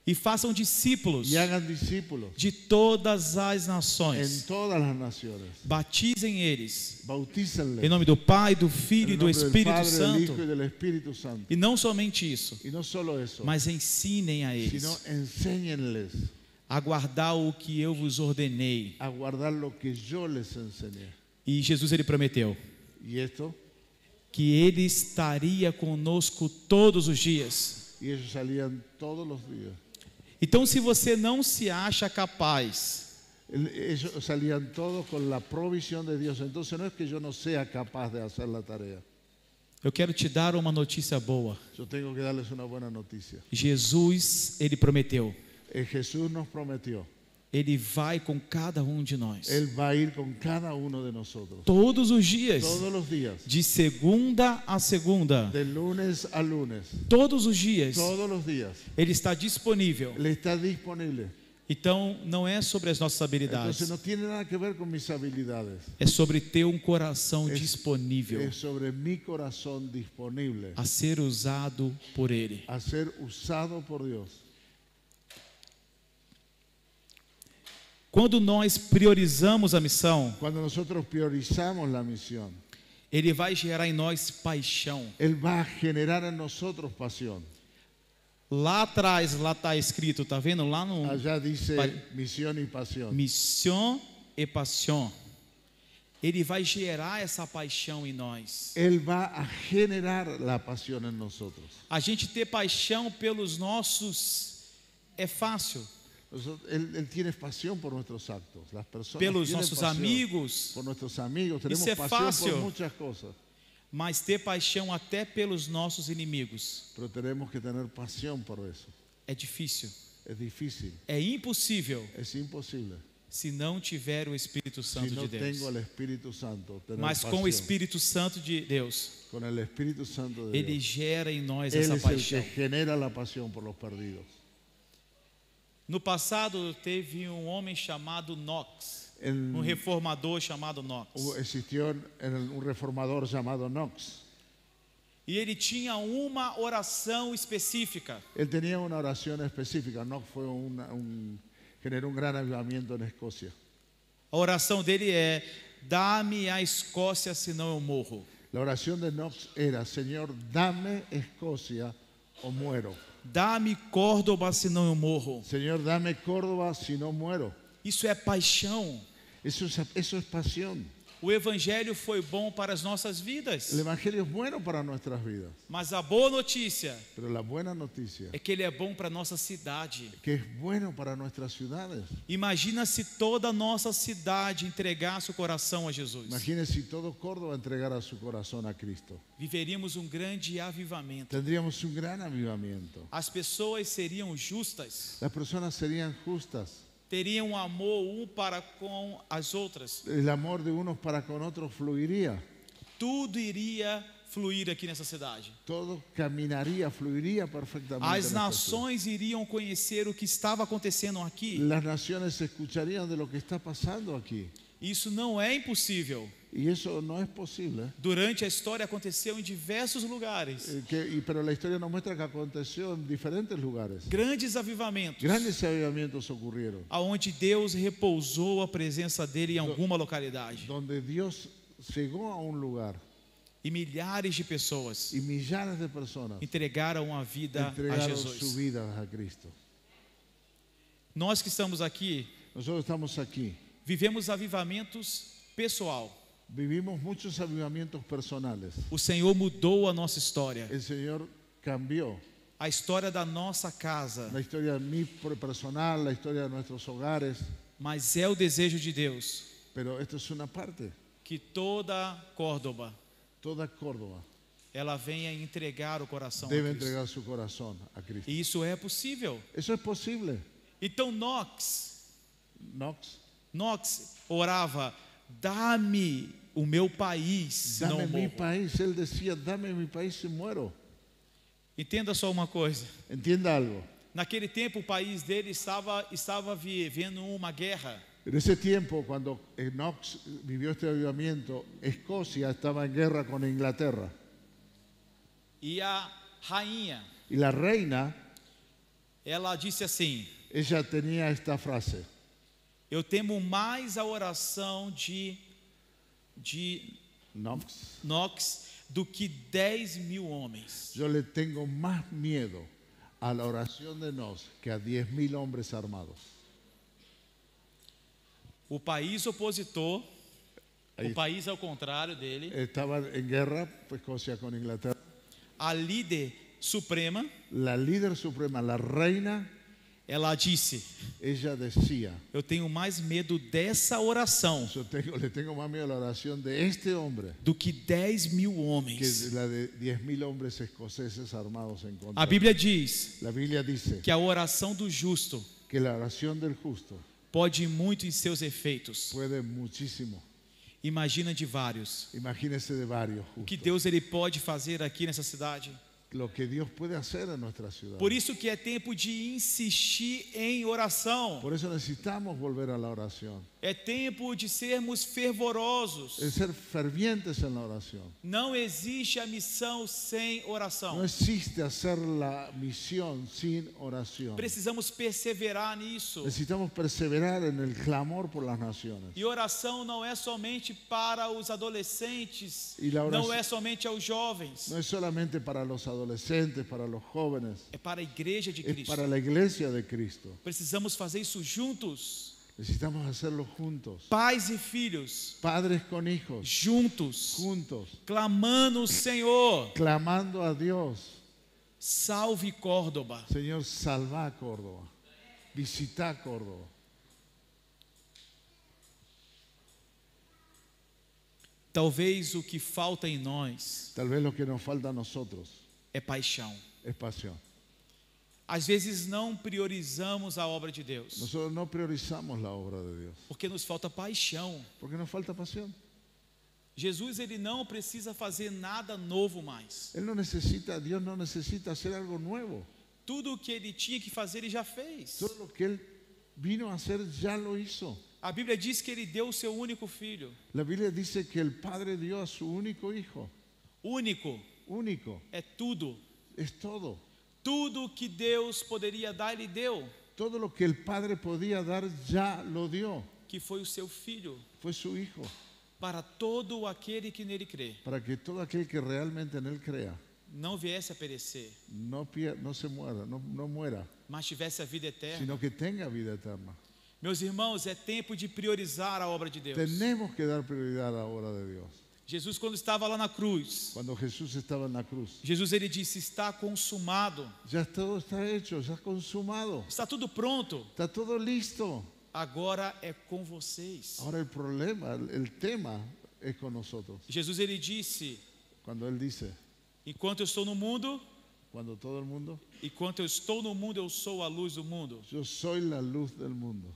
e façam discípulos y hagan discípulos de todas as en nações. todas las naciones. Batizem eles Bautícenles em nome do Pai, do Filho e en do el nombre del Espírito Padre, del Hijo y Santo. del Espíritu Santo. E não somente isso, Y no solo eso, mas ensinem a eles sino enséñenles a guardar o que eu vos ordenei. a guardar lo que yo les enseñé. E Jesus, ele prometeu Y esto, que ele estaria conosco todos os dias. y ellos salían todos los días. Então, se você não se acha capaz, Ellos salían todos con la provisión de Dios. Entonces no es que yo no sea capaz de hacer la tarea. eu quero te dar uma notícia boa. Yo tengo que darles una buena noticia. Jesus, ele prometeu, Jesús nos prometió. ele vai com cada um de nós. Él va a ir con cada uno de nosotros. Todos os dias, Todos los días. de segunda a segunda, De lunes a lunes. todos os dias, Todos los días. ele está disponível. Él está disponible. Então, não é sobre as nossas habilidades, Entonces no tiene nada que ver con mis habilidades. é sobre ter um coração disponível Es sobre mi corazón disponible a ser usado por ele. a ser usado por Dios. Quando nós priorizamos a missão, Cuando nosotros priorizamos la misión, ele vai gerar em nós paixão. Él va a generar en nosotros pasión. Lá atrás, lá está escrito, tá vendo? Lá no Allá dice Pa- misión y pasión. Mission e passion. Ele vai gerar essa paixão em nós. Él va a generar la pasión en nosotros. A gente ter paixão pelos nossos é fácil. Él tiene pasión por nuestros actos. Las personas Pelos tienen nossos pasión amigos, por nuestros amigos. Tenemos Isso é pasión fácil. por muchas cosas. mas ter paixão até pelos nossos inimigos. pero tenemos que tener pasión por eso. É difícil, Es difícil, é impossível es imposible. se não tiver o Espírito Si Santo no de Deus. tengo el Espíritu Santo, tener Mas com o pasión. Espírito Santo de Deus, Con el Espíritu Santo de Ele Dios, gera em nós Él essa es el paixão. que genera la pasión por los perdidos. No passado teve um homem chamado Knox, um reformador chamado Knox. Existió un reformador llamado Knox. E ele tinha uma oração específica. Él tenía una oración específica. Knox generó un gran avivamiento en Escocia. A oração dele é: dá-me a Escócia, senão eu morro. La oración de Knox era: Señor, dame Escocia o muero. Dá-me Córdoba, senão eu morro. Señor, dame Córdoba si no muero. Isso é paixão. Eso es pasión. O Evangelho foi bom para as nossas vidas. El Evangelio es bueno para nuestras vidas. Mas a boa notícia Pero la buena noticia é que ele é bom para a nossa cidade. que es bueno para nuestras ciudades. Imagina se toda a nossa cidade entregasse o coração a Jesus. Imagine si todo Córdoba entregara su corazón a Cristo. Viveríamos um grande avivamento. Tendríamos un gran avivamiento. As pessoas seriam justas, Las personas serían justas. teriam amor um para com as outras. El amor de unos para con otros fluiría. Tudo iria fluir aqui nessa cidade. Todo caminaría, fluiría perfectamente. en As esta ciudad. nações iriam conhecer o que estava acontecendo aqui. Las naciones escucharían de lo que está pasando aquí. Isso não é impossível. Y eso no es posible. Durante a história aconteceu em diversos lugares. Pero la historia nos muestra que aconteció en diferentes lugares. Grandes avivamentos, Grandes avivamientos ocurrieron, aonde Deus repousou a presença dele em alguma localidade. donde Dios llegó a un lugar E milhares de pessoas y millares de personas entregaram a vida a entregaron su Jesus. vida a Cristo. Nós que estamos aqui, Nosotros estamos aquí. vivemos avivamentos pessoal. Vivimos muchos avivamientos personales. O Senhor mudou a nossa história. El Señor cambió A história da nossa casa. la historia personal, la historia de nuestros hogares. Mas é o desejo de Deus Pero esto es una parte. que toda Córdoba Toda Córdoba ela venha entregar o coração a debe Cristo. entregar su corazón a Cristo. E isso é possível. Eso es posible. Então Knox Knox, orava: dá-me o meu país, senão dame eu mi morro. país. Él decía, dame mi país si muero. Entenda só uma coisa. Entienda algo. Naquele tempo o país dele estava vivendo uma guerra. En ese tiempo, cuando Knox vivió este avivamiento, Escocia estaba en guerra con Inglaterra. E a rainha, Y la reina, ela disse assim: ella tenía esta frase: eu temo mais a oração de Knox, Knox do que 10.000 homens. yo le tengo más miedo a la oración de Knox que a 10.000 hombres armados. O país opositor, Aí- o país ao contrário dele, Estaba en guerra Escocia con Inglaterra. a líder suprema, La líder suprema, la reina, ela disse: ella decía: eu tenho mais medo dessa oração le tengo más miedo a la oración de este hombre do que 10.000 que homens. la de 10.000 hombres escoceses armados en contra. A Bíblia diz La Biblia dice que a oração do justo que la oración del justo pode ir muito em seus efeitos. puede muchísimo. Imagina de vários. Imagínese de varios O que justos. Deus ele pode fazer aqui nessa cidade. Lo que Dios puede hacer en nuestra ciudad. Por isso que é tempo de insistir em oração. Por eso necesitamos volver a la oración. É tempo de sermos fervorosos. Es ser fervientes en la oración. Não existe a missão sem No oração. existe hacer la misión sin oración. Precisamos perseverar nisso. Necesitamos perseverar en el clamor por las naciones. E oração não é somente para os adolescentes, E a oração- não é somente aos jovens, No es solamente para los adolescentes, para los jóvenes, é para a igreja de es Cristo. para la iglesia de Cristo. Precisamos fazer isso juntos, Necesitamos hacerlo juntos. pais e filhos, Padres con hijos, juntos, juntos, clamando o Senhor. clamando a Dios. Salve Córdoba. Señor, salva a Córdoba. Visita Córdoba. talvez o que falta em nós Tal vez lo que nos falta a nosotros é paixão. es pasión. Às vezes não priorizamos a obra de Deus, Nosotros no priorizamos la obra de Dios porque nos falta paixão. porque nos falta pasión. Jesus, ele não precisa fazer nada novo mais. Dios no necesita hacer algo nuevo. Tudo o que ele tinha que fazer, ele já fez. Todo lo que Él vino a hacer ya lo hizo. A Bíblia diz que ele deu o seu único filho. La Biblia dice que el Padre dio a su único hijo. Único Único, é tudo. es todo. Tudo que Deus poderia dar, ele deu, Todo lo que el Padre podía dar ya lo dio. que foi o seu filho, Fue su hijo. para todo aquele que nele crê, Para que todo aquel que realmente en Él crea não viesse a perecer, no se muera, no muera, mas tivesse a vida eterna. sino que tenga vida eterna. Meus irmãos, é tempo de priorizar a obra de Deus. Tenemos que dar prioridad a la obra de Dios. Jesus, quando estava lá na cruz, Cuando Jesús estaba en la cruz, Jesus, ele disse: está consumado, ya todo está hecho, ya consumado, está tudo pronto, está todo listo. agora é com vocês. Ahora el problema, el tema es con nosotros. Jesus, ele disse: Cuando Él dice, enquanto eu estou no mundo, cuando todo el mundo, enquanto eu estou no mundo, eu sou a luz do mundo. yo soy la luz del mundo.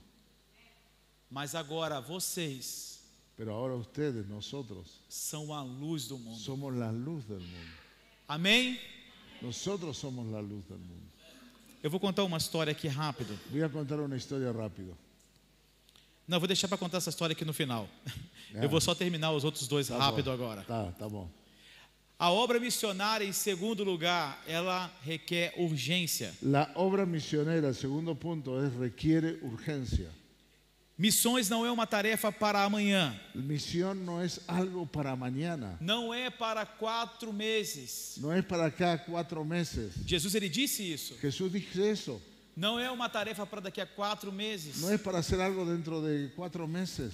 Mas agora vocês Pero ahora ustedes, nosotros, são a luz do mundo. somos la luz del mundo. Amém? Nosotros somos la luz del mundo. Eu vou contar uma história aqui rápido. Voy a contar una historia rápido. Não, vou deixar para contar essa história aqui no final. É. Eu vou só terminar os outros dois Tá rápido bom. agora. Tá bom. A obra missionária, em segundo lugar, ela requer urgência. La obra misionera, el segundo punto, requiere urgencia. Missões não é uma tarefa para amanhã. Misión no es algo para mañana. Não é para 4 meses. No es para cada 4 meses. Jesus, ele disse isso. Jesús dice eso. Não é uma tarefa para daqui a 4 meses. No es para hacer algo dentro de 4 meses.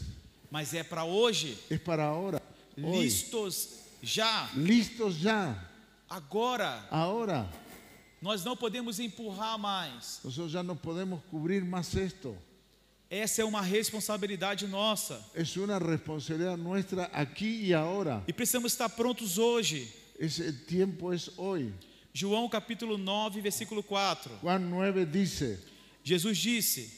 Mas é para hoje. Es para ahora. Hoy. Listos já. Listos ya. Agora. Ahora. Nós não podemos empurrar mais. Nosotros ya no podemos cubrir más esto. Essa é uma responsabilidade nossa. Es una responsabilidad nuestra aquí y ahora. E precisamos estar prontos hoje. Ese tiempo es hoy. João capítulo 9, versículo 4. Juan 9 dice, Jesus disse: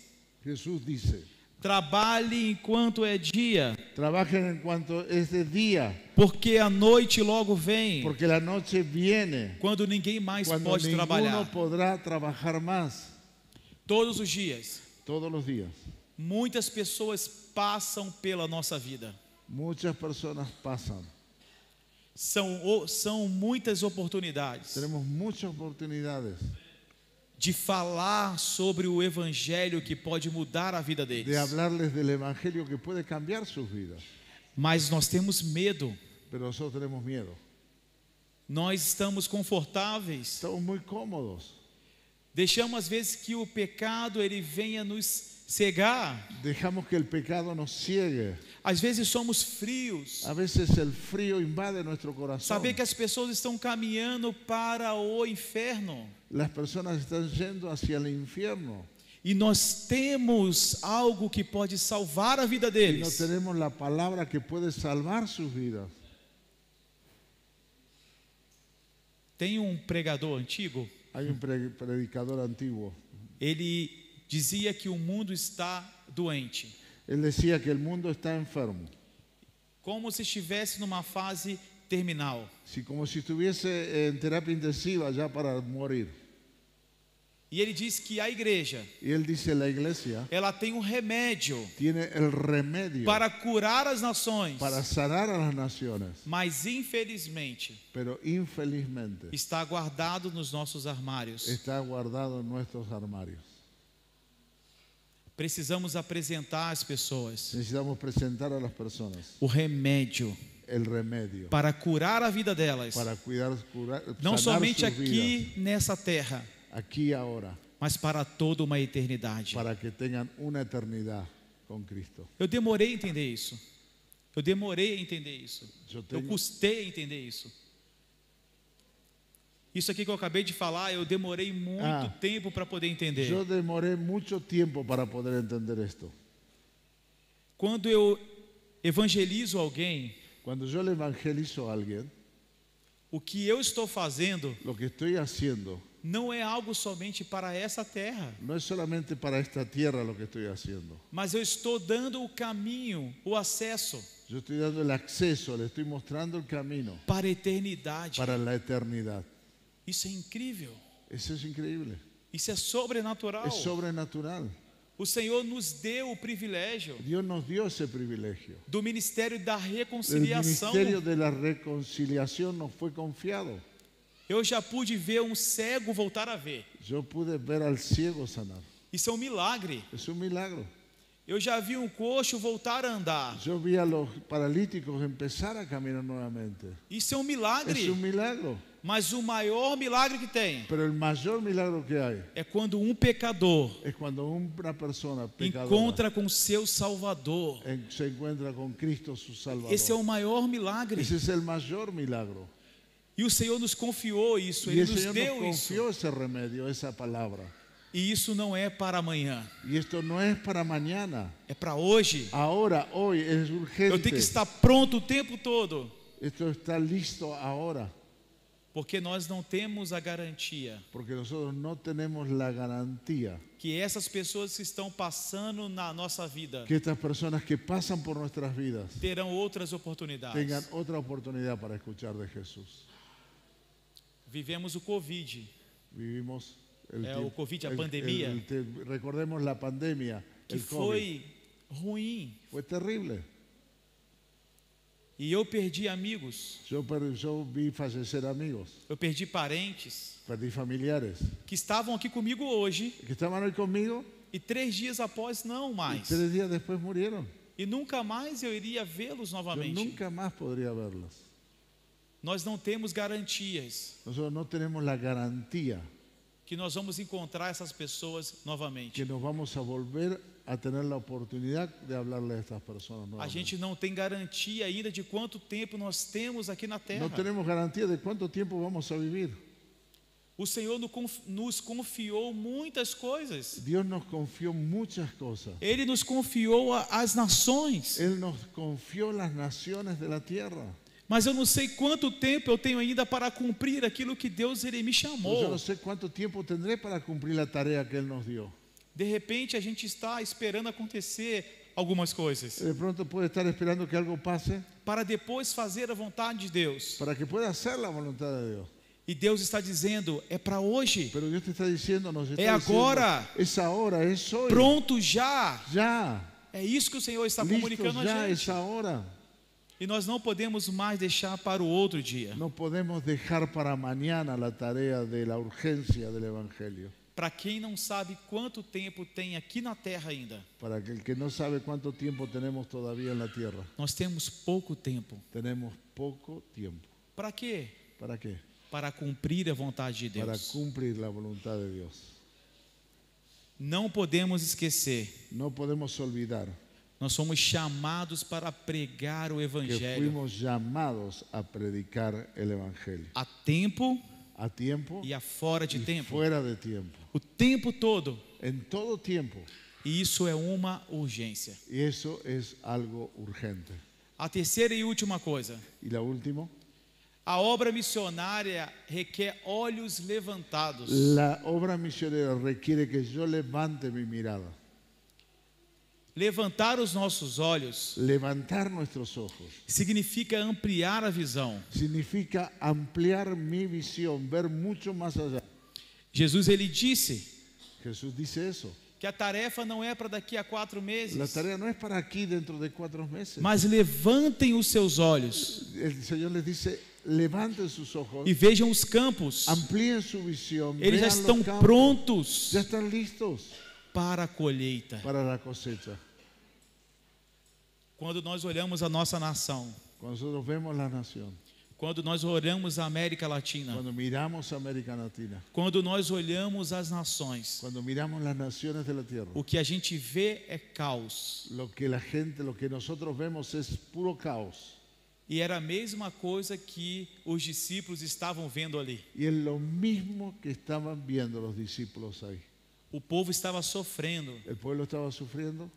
Jesús dice, trabalhe enquanto é dia, trabajen en cuanto es de día, porque a noite logo vem, porque la noche viene, quando ninguém mais cuando pode ninguno trabalhar. podrá trabajar más. Todos os dias, Todos los días, muitas pessoas passam pela nossa vida. muchas personas pasan. São muitas oportunidades Tenemos muchas oportunidades de falar sobre o evangelho que pode mudar a vida deles. de hablarles del evangelio que puede cambiar sus vidas, Mas nós temos medo. pero nosotros tenemos miedo. Nós estamos confortáveis. Estamos muy cómodos. Deixamos às vezes que o pecado ele venha nos cegar. Dejamos que el pecado nos ciegue. Às vezes somos frios. A veces el frío invade nuestro corazón. Saber que as pessoas estão caminhando para o inferno. Las personas están yendo hacia el infierno E nós temos algo que pode salvar a vida y no deles. tenemos la palabra que puede salvar sus vidas. Tem um pregador antigo, Hay un predicador antiguo. ele dizia que o mundo está doente, Él decía que el mundo está enfermo, como se estivesse numa fase terminal. como si estuviese en terapia intensiva ya para morir. E ele diz que a igreja, Y él dice, la iglesia ela tem um remédio tiene el remedio para curar as nações, para sanar a las naciones, mas infelizmente pero infelizmente está guardado nos nossos armários. está guardado en nuestros armarios. Precisamos apresentar às pessoas Necesitamos presentar a las personas o remédio el remedio para curar a vida delas, para curar, não sanar somente sus vidas, aqui nessa terra, aquí y ahora, mas para toda uma eternidade. para que tengan una eternidad con Cristo. Eu demorei a entender isso. Eu demorei a entender isso. Eu Eu tenho- custei a entender isso. Isso aqui que eu acabei de falar, eu demorei muito tempo para poder entender. Yo demoré mucho tiempo para poder entender esto. Quando eu evangelizo alguém, Cuando yo le evangelizo a alguien, o que eu estou fazendo lo que estoy haciendo não é algo somente para essa terra, no es solamente para esta tierra lo que estoy haciendo. mas eu estou dando o caminho, o acesso Yo estoy dando el acceso, le estoy mostrando el camino para a eternidade. para la eternidad. Isso é incrível, Eso es increíble. isso é sobrenatural. Es sobrenatural. O Senhor nos deu o privilégio Dios nos dio ese privilegio. do ministério da El reconciliação. ministerio de la reconciliación nos fue confiado. Eu já pude ver um cego voltar a ver. Yo pude ver al ciego sanar. Isso é um milagre. Es un milagro. Eu já vi um coxo voltar a andar. Yo vi a los paralíticos empezar a caminar nuevamente. Isso é um Es milagre. un milagro. Mas o maior milagre que tem Pero el mayor milagro que hay é quando um pecador es cuando una persona pecadora encontra com seu Salvador. se encuentra con Cristo su Salvador. Esse é o maior milagre. Ese es el mayor milagro. E o Senhor nos confiou isso, Y Ele el nos Señor deu nos isso. confió ese remedio, esa palabra. E isso não é para amanhã, Y esto no es para mañana. é para hoje. Ahora, hoy, es Eu urgente. tenho que estar pronto o tempo todo, Esto está listo ahora. porque nós não temos a garantia Porque nosotros no tenemos la garantía que essas pessoas que estão passando na nossa vida que estas personas que pasan por nuestras vidas terão outras oportunidades. tengan otra oportunidad para escuchar de Jesús. Vivemos o Covid, Vivimos o Covid, a pandemia, recordemos la pandemia, que el COVID. foi ruim. Fue terrible. E eu perdi amigos, Yo vi fallecer amigos, eu perdi parentes perdí familiares que estavam aqui comigo hoje que estaban hoy conmigo e 3 dias após não y mais. 3 días después murieron. E nunca mais eu iria vê-los Yo novamente. nunca más podría verlos. Nós não temos garantias Nosotros no tenemos la garantía que nós vamos encontrar essas pessoas novamente. que nos vamos a volver a tener la oportunidad de hablarle a estas personas A nuevamente. gente não tem garantia ainda de quanto tempo nós temos aqui na terra. No tenemos garantía de cuánto tiempo vamos a vivir. O Senhor nos confiou muitas coisas. Dios nos confió muchas cosas. Ele nos confiou as nações. Él nos confió las naciones de la tierra. Mas eu não sei quanto tempo eu tenho ainda para cumprir aquilo que Deus ele me Yo chamou. no sé cuánto tiempo tendré para cumplir la tarea que Él nos dio. De repente a gente está esperando acontecer algumas coisas De pronto puede estar esperando que algo pase para depois fazer a vontade de Deus. para que pueda hacer la voluntad de Dios. E Deus está dizendo, é para hoje, Pero Dios te está diciendo, nos está É diciendo, agora. es ahora, es hoy. pronto já. Ya. É isso que o Senhor está Listo comunicando ya, a es gente. ahora. E nós não podemos mais deixar para o outro dia. No podemos dejar para mañana la tarea de la urgencia del Evangelio. Para quem não sabe quanto tempo tem aqui na terra ainda, Para que el que no sabe cuánto tiempo tenemos todavía en la tierra, nós temos pouco tempo. tenemos poco tiempo. Para quê? ¿Para qué? Para cumprir a vontade de Para Deus. cumplir la voluntad de Dios. Não podemos esquecer, No podemos olvidar nós somos chamados para pregar o que Evangelho fuimos llamados a predicar el Evangelio a tempo a tiempo e a fora de y tempo. fuera de tiempo, O tempo todo. en todo tiempo. E isso é uma urgência. Y eso es algo urgente. A terceira e última coisa. Y la última, A obra missionária requer olhos levantados. la obra misionera requiere que yo levante mi mirada, Levantar os nossos olhos levantar nuestros ojos. significa ampliar a visão. Significa ampliar mi visión, ver mucho más allá. Jesus ele disse Jesús dice eso. que a tarefa não é para daqui a 4 meses, La tarea no es para aquí dentro de 4 meses. mas levantem os seus olhos El Señor les dice, levanten sus ojos, e vejam os campos. amplíen su visión, Eles já vean estão los campos. prontos Ya están listos para a colheita. para la cosecha. Quando nós olhamos a nossa nação, Cuando nosotros vemos la nación, quando nós olhamos a América Latina, cuando miramos América Latina, quando nós olhamos as nações, cuando miramos las naciones de la tierra, o que a gente vê é caos. lo que nosotros vemos es puro caos. E era a mesma coisa que os discípulos estavam vendo ali. Y es lo mismo que estaban viendo los discípulos ahí. O povo estava sofrendo. El pueblo estaba sufriendo,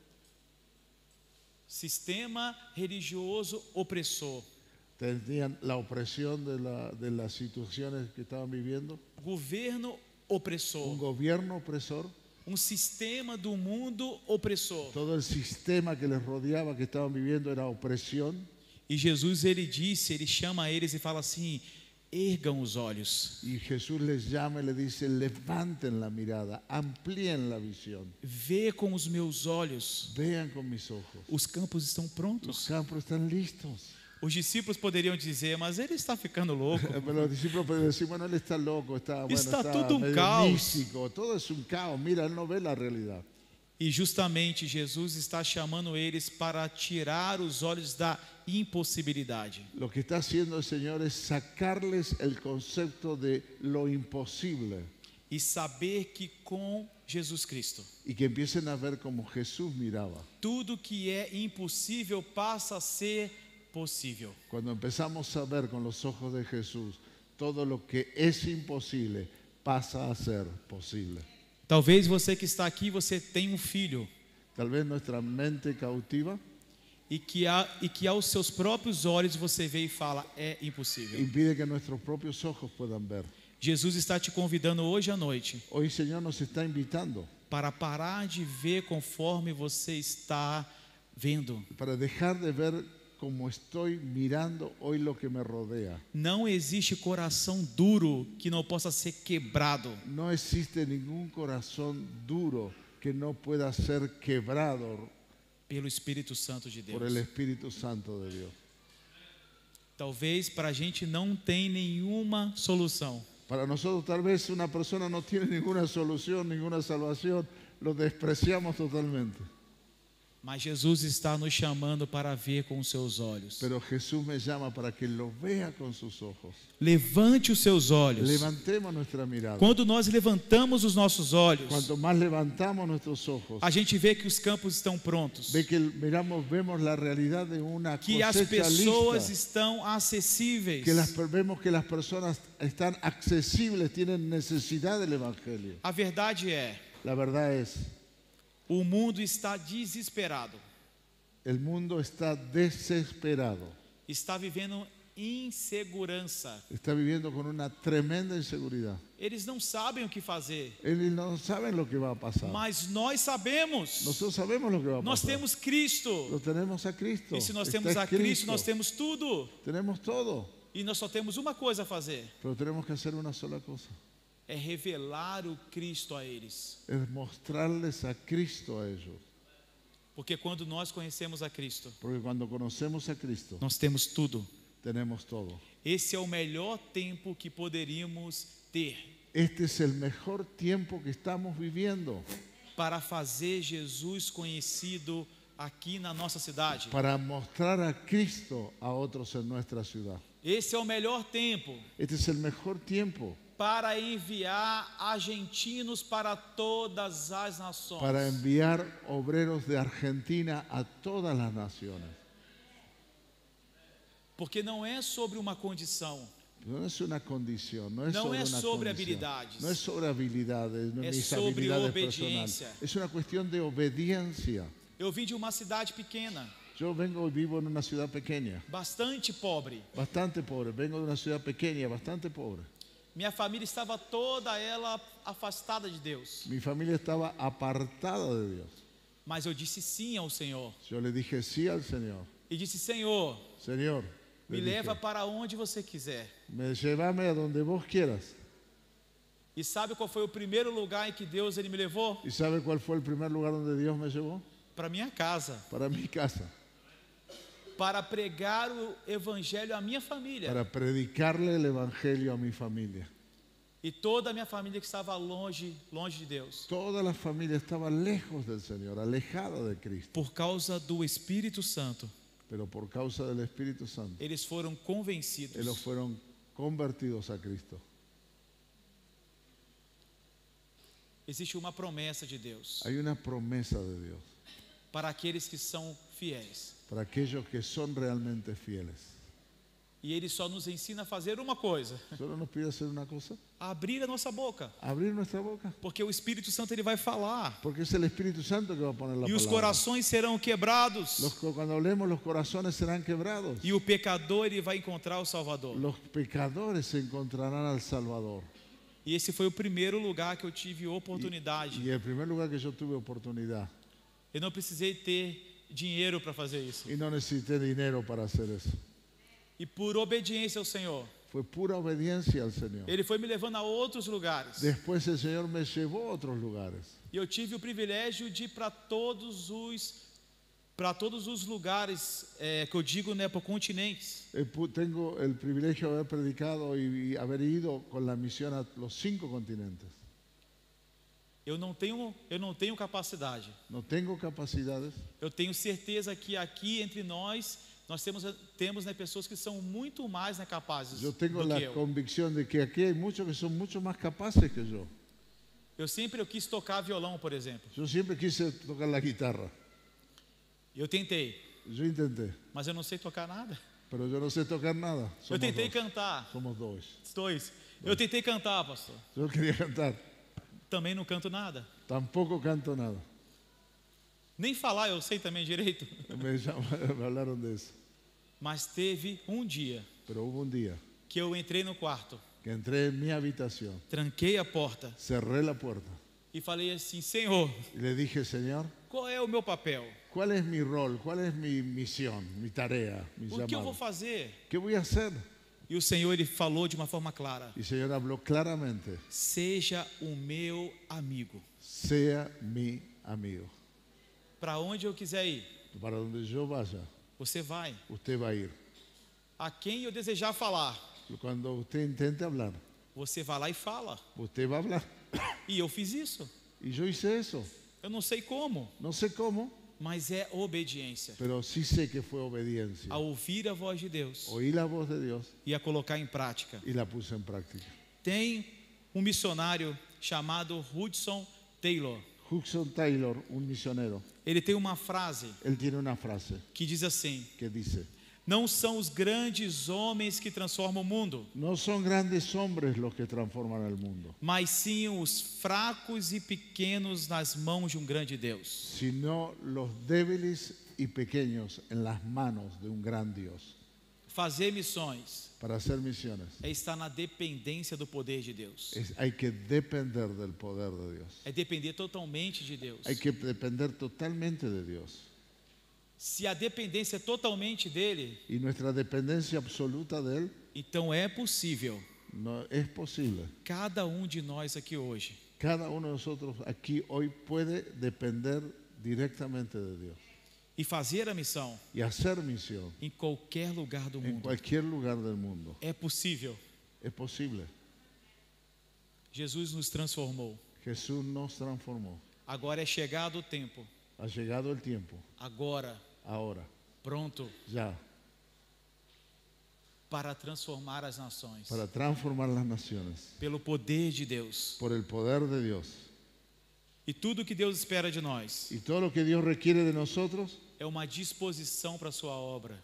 Sistema religioso opressor. Tenían la opresión de las situaciones que estaban viviendo, governo un opressor, gobierno opresor, sistema do mundo opressor. todo el sistema que les rodeaba que estaban viviendo era opresión. E Jesus, ele chama eles e fala assim: ergam os olhos, Y Jesús les llama y le dice, levanten la mirada, amplíen la visión, vê com os meus olhos, vean con mis ojos. os campos estão Los prontos. campos están listos. Os discípulos poderiam dizer: mas ele está ficando louco. Pero los discípulos pueden decir, bueno, él está loco, está todo un medio caos. místico, todo es un caos, mira, él no ve la realidad. E justamente Jesus está chamando eles para tirar os olhos da impossibilidade. Lo que está haciendo el Señor es sacarles el concepto de lo imposible E saber que com Jesus Cristo, y que empiecen a ver como Jesús miraba. tudo que é impossível passa a ser possível. Cuando empezamos a ver con los ojos de Jesús, todo lo que es imposible pasa a ser posible. Talvez você que está aqui, você tem um filho Tal vez nuestra mente cautiva e que aos seus próprios olhos você vê e fala: é impossível. impide que nuestros propios ojos puedan ver. Jesus está te convidando hoje à noite Hoy el Señor nos está invitando para parar de ver conforme você está vendo. para dejar de ver como estoy mirando hoy lo que me rodea. Não existe coração duro que não possa ser quebrado. No existe ningún corazón duro que no pueda ser quebrado Pelo Espírito Santo de por el Deus. Espíritu Santo de Dios. Talvez para a gente não tem nenhuma solução, Para nosotros tal vez una persona no tiene ninguna solución, ninguna salvación, lo despreciamos totalmente. mas Jesus está nos chamando para ver com os seus olhos. Pero Jesús me llama para que lo vea con sus ojos. Levante os seus olhos. Levantemos nuestra mirada. Quando nós levantamos os nossos olhos, Cuanto más levantamos nuestros ojos, a gente vê que os campos estão prontos, vemos la realidad de una que as cosecha pessoas lista, estão acessíveis. vemos que las personas están accesibles, tienen necesidad del Evangelio. A verdade é, La verdad es, o mundo está desesperado, el mundo está desesperado, está vivendo insegurança. está viviendo con una tremenda inseguridad. Eles não sabem o que fazer, Ellos no saben lo que va a pasar. mas nós sabemos. Nosotros sabemos lo que va a Nós pasar. temos Cristo. Lo tenemos a Cristo. E se nós Está temos a Cristo, escrito. nós temos tudo. Tenemos todo, E nós só temos uma coisa a fazer: pero tenemos que hacer una sola cosa. é revelar o Cristo a eles. Es mostrarles a Cristo a ellos. Porque quando nós conhecemos a Cristo, Porque cuando conocemos a Cristo, nós temos tudo. tenemos todo. Esse é o melhor tempo que poderíamos ter Este es el mejor tiempo que estamos viviendo para fazer Jesus conhecido aqui na nossa cidade. para mostrar a Cristo a otros en nuestra ciudad. Esse é o melhor tempo Este es el mejor tiempo para enviar argentinos para todas as nações. para enviar obreros de Argentina a todas las naciones. Porque não é sobre uma condição, No es una condición, no es No sobre es una sobre condición. habilidades. No es sobre habilidades, no Es mis sobre habilidades obediencia. personales. Es una cuestión de obediencia. eu vim de uma cidade pequena, Yo vengo y vivo en una ciudad pequeña, bastante pobre. bastante pobre. Vengo de una ciudad pequeña, bastante pobre. Minha família estava toda ela afastada de Deus. Mi familia estaba apartada de Dios. Mas eu disse sim ao Senhor. Yo le dije sí al Señor. E disse: Senhor, Señor, me le dije, leva para onde você quiser. llévame a donde vos quieras. E sabe qual foi o primeiro lugar em que Deus ele me levou? ¿Y sabe cuál fue el primer lugar donde Dios me llevó? Para minha casa. Para mi casa, Para pregar o evangelho à minha família. para predicarle el Evangelio a mi familia. E toda a minha família que estava longe de Deus. Toda la familia estaba lejos del Señor, alejada de Cristo. Por causa do Espírito Santo, Pero por causa del Espíritu Santo, eles foram convencidos. ellos fueron convertidos a Cristo. Existe uma promessa de Deus Hay una promesa de Dios para aqueles que são fiéis. para aquellos que son realmente fieles. E Ele só nos ensina a fazer uma coisa: Solo nos pide hacer una cosa, abrir a nossa boca. abrir nuestra boca. Porque o Espírito Santo ele vai falar. Porque es el Espíritu Santo que va a poner la E os palabra. corações serão quebrados. Cuando hablemos, los corazones serán quebrados. E o pecador ele vai encontrar o Salvador. Los pecadores se encontrarán al Salvador. E esse foi o primeiro lugar que eu tive oportunidade. Y el primer lugar que yo tuve oportunidad. Eu não precisei ter dinheiro para fazer isso. Y no necesité dinero para hacer eso. E por obediência ao Senhor, Fue pura obediencia al Señor. Ele foi me levando a outros lugares. Después el Señor me llevó a otros lugares. E eu tive o privilégio de ir para todos os lugares que eu digo, né, por continentes. Tengo el privilegio de haber predicado y haber ido con la misión a los 5 continentes. Eu não tenho capacidade. No tengo capacidades. Eu tenho certeza que aqui entre nós temos né, pessoas que são muito mais né, capazes Yo tengo do la que eu. convicción de que aquí hay muchos que son mucho más capaces que yo. Eu quis tocar violão, por exemplo. Yo siempre quise tocar la guitarra. Eu tentei, Yo intenté, mas eu não sei tocar nada. pero yo no sé tocar nada. Eu Somos tentei dos. cantar. Somos dos. Dois. Eu tentei cantar, pastor. Yo quería cantar. Também não canto nada. Tampoco canto nada. Nem falar eu sei também direito. Me hablaron de eso. Mas teve um dia Pero hubo un día que eu entrei no quarto, que entré en mi habitación, tranquei a porta cerré la puerta e falei assim: Senhor, y le dije, Señor, qual é o meu papel? ¿cuál es mi rol? ¿Cuál es mi misión, mi tarea, mi O que eu vou llamado? fazer? ¿Qué voy a hacer? E o Senhor ele falou de uma forma clara: Y el Señor habló claramente, seja o meu amigo. sea mi amigo. Para onde eu quiser ir, Para donde yo vaya, você vai. usted va a ir. A quem eu desejar falar, Cuando usted intente hablar, você vai lá e fala. usted va a hablar. E eu fiz isso. Y yo hice eso. Eu não sei como, No sé cómo, mas é obediência. pero sí sé que fue obediencia. A ouvir a voz de Deus Oí la voz de Dios e a colocar em prática. y la puse en práctica. Tem um missionário chamado Hudson Taylor. Hudson Taylor, un misionero, Ele tem uma frase él tiene una frase que diz assim: que dice: não são os grandes homens que transformam o mundo, no son grandes hombres los que transforman el mundo, mas sim os fracos e pequenos nas mãos de um grande Deus. sino los débiles y pequeños en las manos de un gran Dios. Fazer missões Para hacer misiones é estar na dependência do poder de Deus. hay que depender del poder de Dios. É depender totalmente de Deus. Hay que depender totalmente de Dios. Se a dependência é totalmente dele, Y nuestra dependencia absoluta de Él, então é possível no es posible. cada um de nós aqui hoje Cada uno de nosotros aquí hoy puede depender directamente de Dios e fazer a missão y hacer misión em qualquer lugar do en mundo. cualquier lugar del mundo. É possível. Es posible. Jesus nos transformou. Jesús nos transformó. Agora é chegado o tempo. Ha llegado el tiempo, Agora, ahora, pronto, ya, para transformar as nações. para transformar las naciones Pelo poder de Deus. por el poder de Dios. E tudo que Deus espera de nós Y todo lo que Dios requiere de nosotros é uma disposição para a sua obra.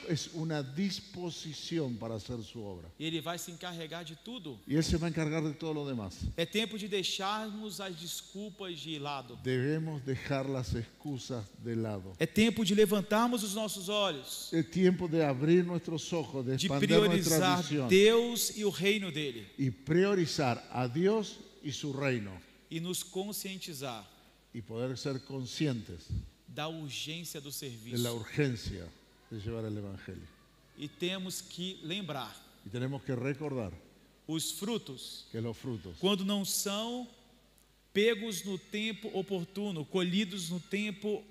es una disposición para hacer su obra. E Ele vai se encarregar de tudo. Y Él se va a encargar de todo lo demás. É tempo de deixarmos as desculpas de lado. Debemos dejar las excusas de lado. É tempo de levantarmos os nossos olhos, Es tiempo de abrir nuestros ojos, de de expandir nuestra priorizar visión Deus e o reino dele, y priorizar a Dios y su reino e nos conscientizar y poder ser conscientes da urgência do de serviço. la urgencia de llevar el Evangelio. E temos que lembrar Y tenemos que recordar os frutos, que los frutos, quando não são pegos no tempo oportuno, colhidos no tempo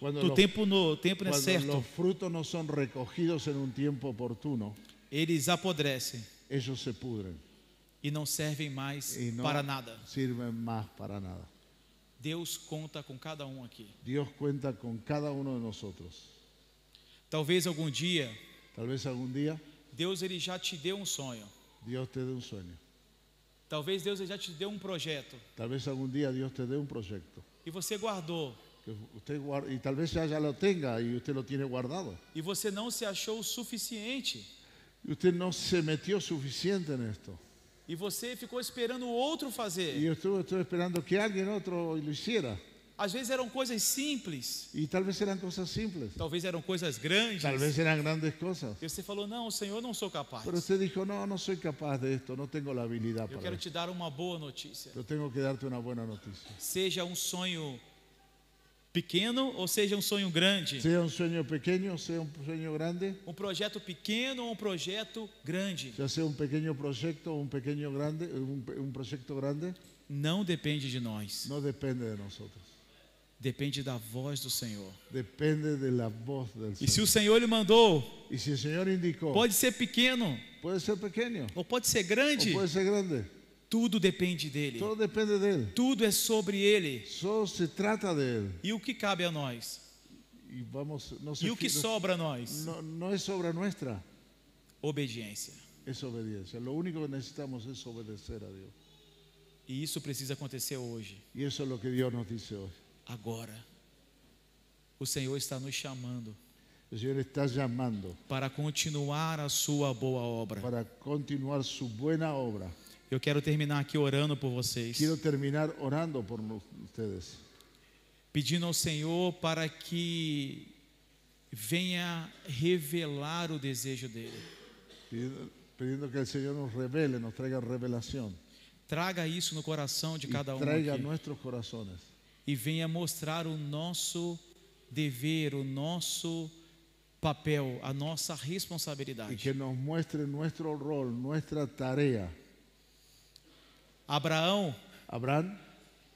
Quando no los- tempo né, cuando certo, los frutos no son recogidos en un tiempo oportuno, eles apodrecem ellos se pudren e não servem mais y no para nada. sirven más para nada. Deus conta com cada um aqui. Dios cuenta con cada uno de nosotros. Talvez algum dia Tal vez algún día Deus ele já te deu um sonho. Dios te dé un sueño. Talvez Deus ele já te deu um projeto Tal vez algún día Dios te dé un proyecto e você guardou Y tal vez ya lo tenga y usted lo tiene guardado. e você não se achou o suficiente. Y usted no se metió suficiente en esto. E você ficou esperando o outro fazer. Y yo estuve esperando que alguien otro lo hiciera. Às vezes eram coisas simples, Y tal vez eran cosas simples. talvez eram coisas grandes. Tal vez eran grandes cosas. E você falou: não, Senhor, eu não sou capaz. Pero usted dijo, no, no soy capaz de esto, no tengo la habilidad Eu para quero esto. te dar uma boa notícia. Yo tengo que darte una buena noticia. Seja um sonho pequeno ou seja um sonho grande. Sea un sueño pequeño, sea un sueño grande, Um projeto pequeno ou um projeto grande. ya sea un pequeño proyecto o un pequeño grande, un proyecto grande, Não depende de nós. no depende de nosotros. Depende da voz do Senhor. Depende de la voz del E se o Señor. Senhor lhe mandou, Y si el Señor indicó, pode ser pequeno puede ser pequeño ou pode ser o grande, puede ser grande. tudo depende dele. Todo depende de Él. Tudo é sobre ele. Solo se trata de Él. E o que cabe a nós? Y vamos, no, E o que sobra a nós? no es obra nuestra, Obediência. es obediencia. Lo único que necesitamos es obedecer a Dios. E isso precisa acontecer hoje, Y eso es lo que Dios nos dice hoy. agora. O Senhor está nos chamando El Señor está llamando para continuar a sua boa obra. para continuar su buena obra. Eu quero terminar aqui orando por vocês, Quiero terminar orando por ustedes, pedindo ao Senhor para que venha revelar o desejo dele. pidiendo que el Señor nos revele, nos traiga revelación, Traga isso no coração de y cada um traiga a aqui nuestros corazones e venha mostrar o nosso dever, o nosso papel, a nossa y responsabilidade. que nos muestre nuestro rol, nuestra tarea. Abraão, Abraham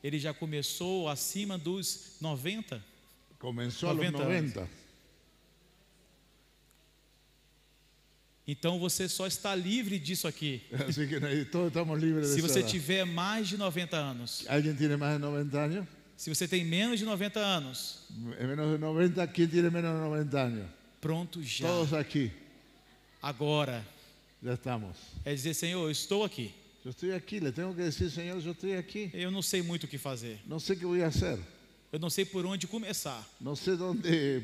ele já começou acima dos 90. comenzó a los 90 90. Então você só está livre disso aqui. Así que todos estamos libres de Se esa você edad. tiver mais de 90 anos. ¿Alguien tiene más de 90 años? Se você tem menos de 90 anos, En menos de 90, ¿quién tiene menos de 90 años? pronto já. Todos aquí, Agora ya estamos. é dizer: Senhor, eu estou aqui. Yo estoy aquí, le tengo que decir, Señor, yo estoy aquí. Eu não sei muito o que fazer. No sé qué voy a hacer, Eu não sei por onde começar. no sé dónde,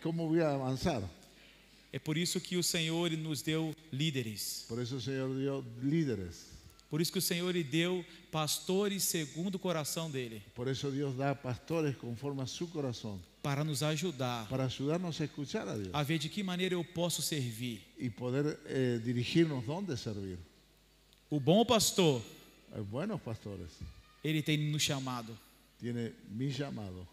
cómo voy a avanzar. É por isso que o Senhor ele nos deu líderes. Por eso el Señor dio líderes. Por isso que o Senhor lhe deu pastores segundo o coração dele, Por eso Dios da pastores conforme a su corazón, para nos ajudar para ayudarnos a escuchar a Dios a ver de que maneira eu posso servir. y poder dirigirnos dónde servir. O bom pastor, Buenos pastores, ele tem nos chamado. tiene mi llamado.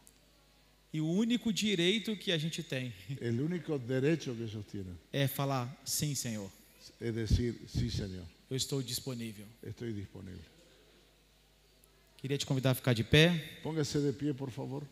E o único direito que a gente tem El único derecho que ellos tienen é falar: sim, Senhor, es decir, sí, Señor, eu estou disponível. estoy disponible. Queria te convidar a ficar de pé. Póngase de pie, por favor.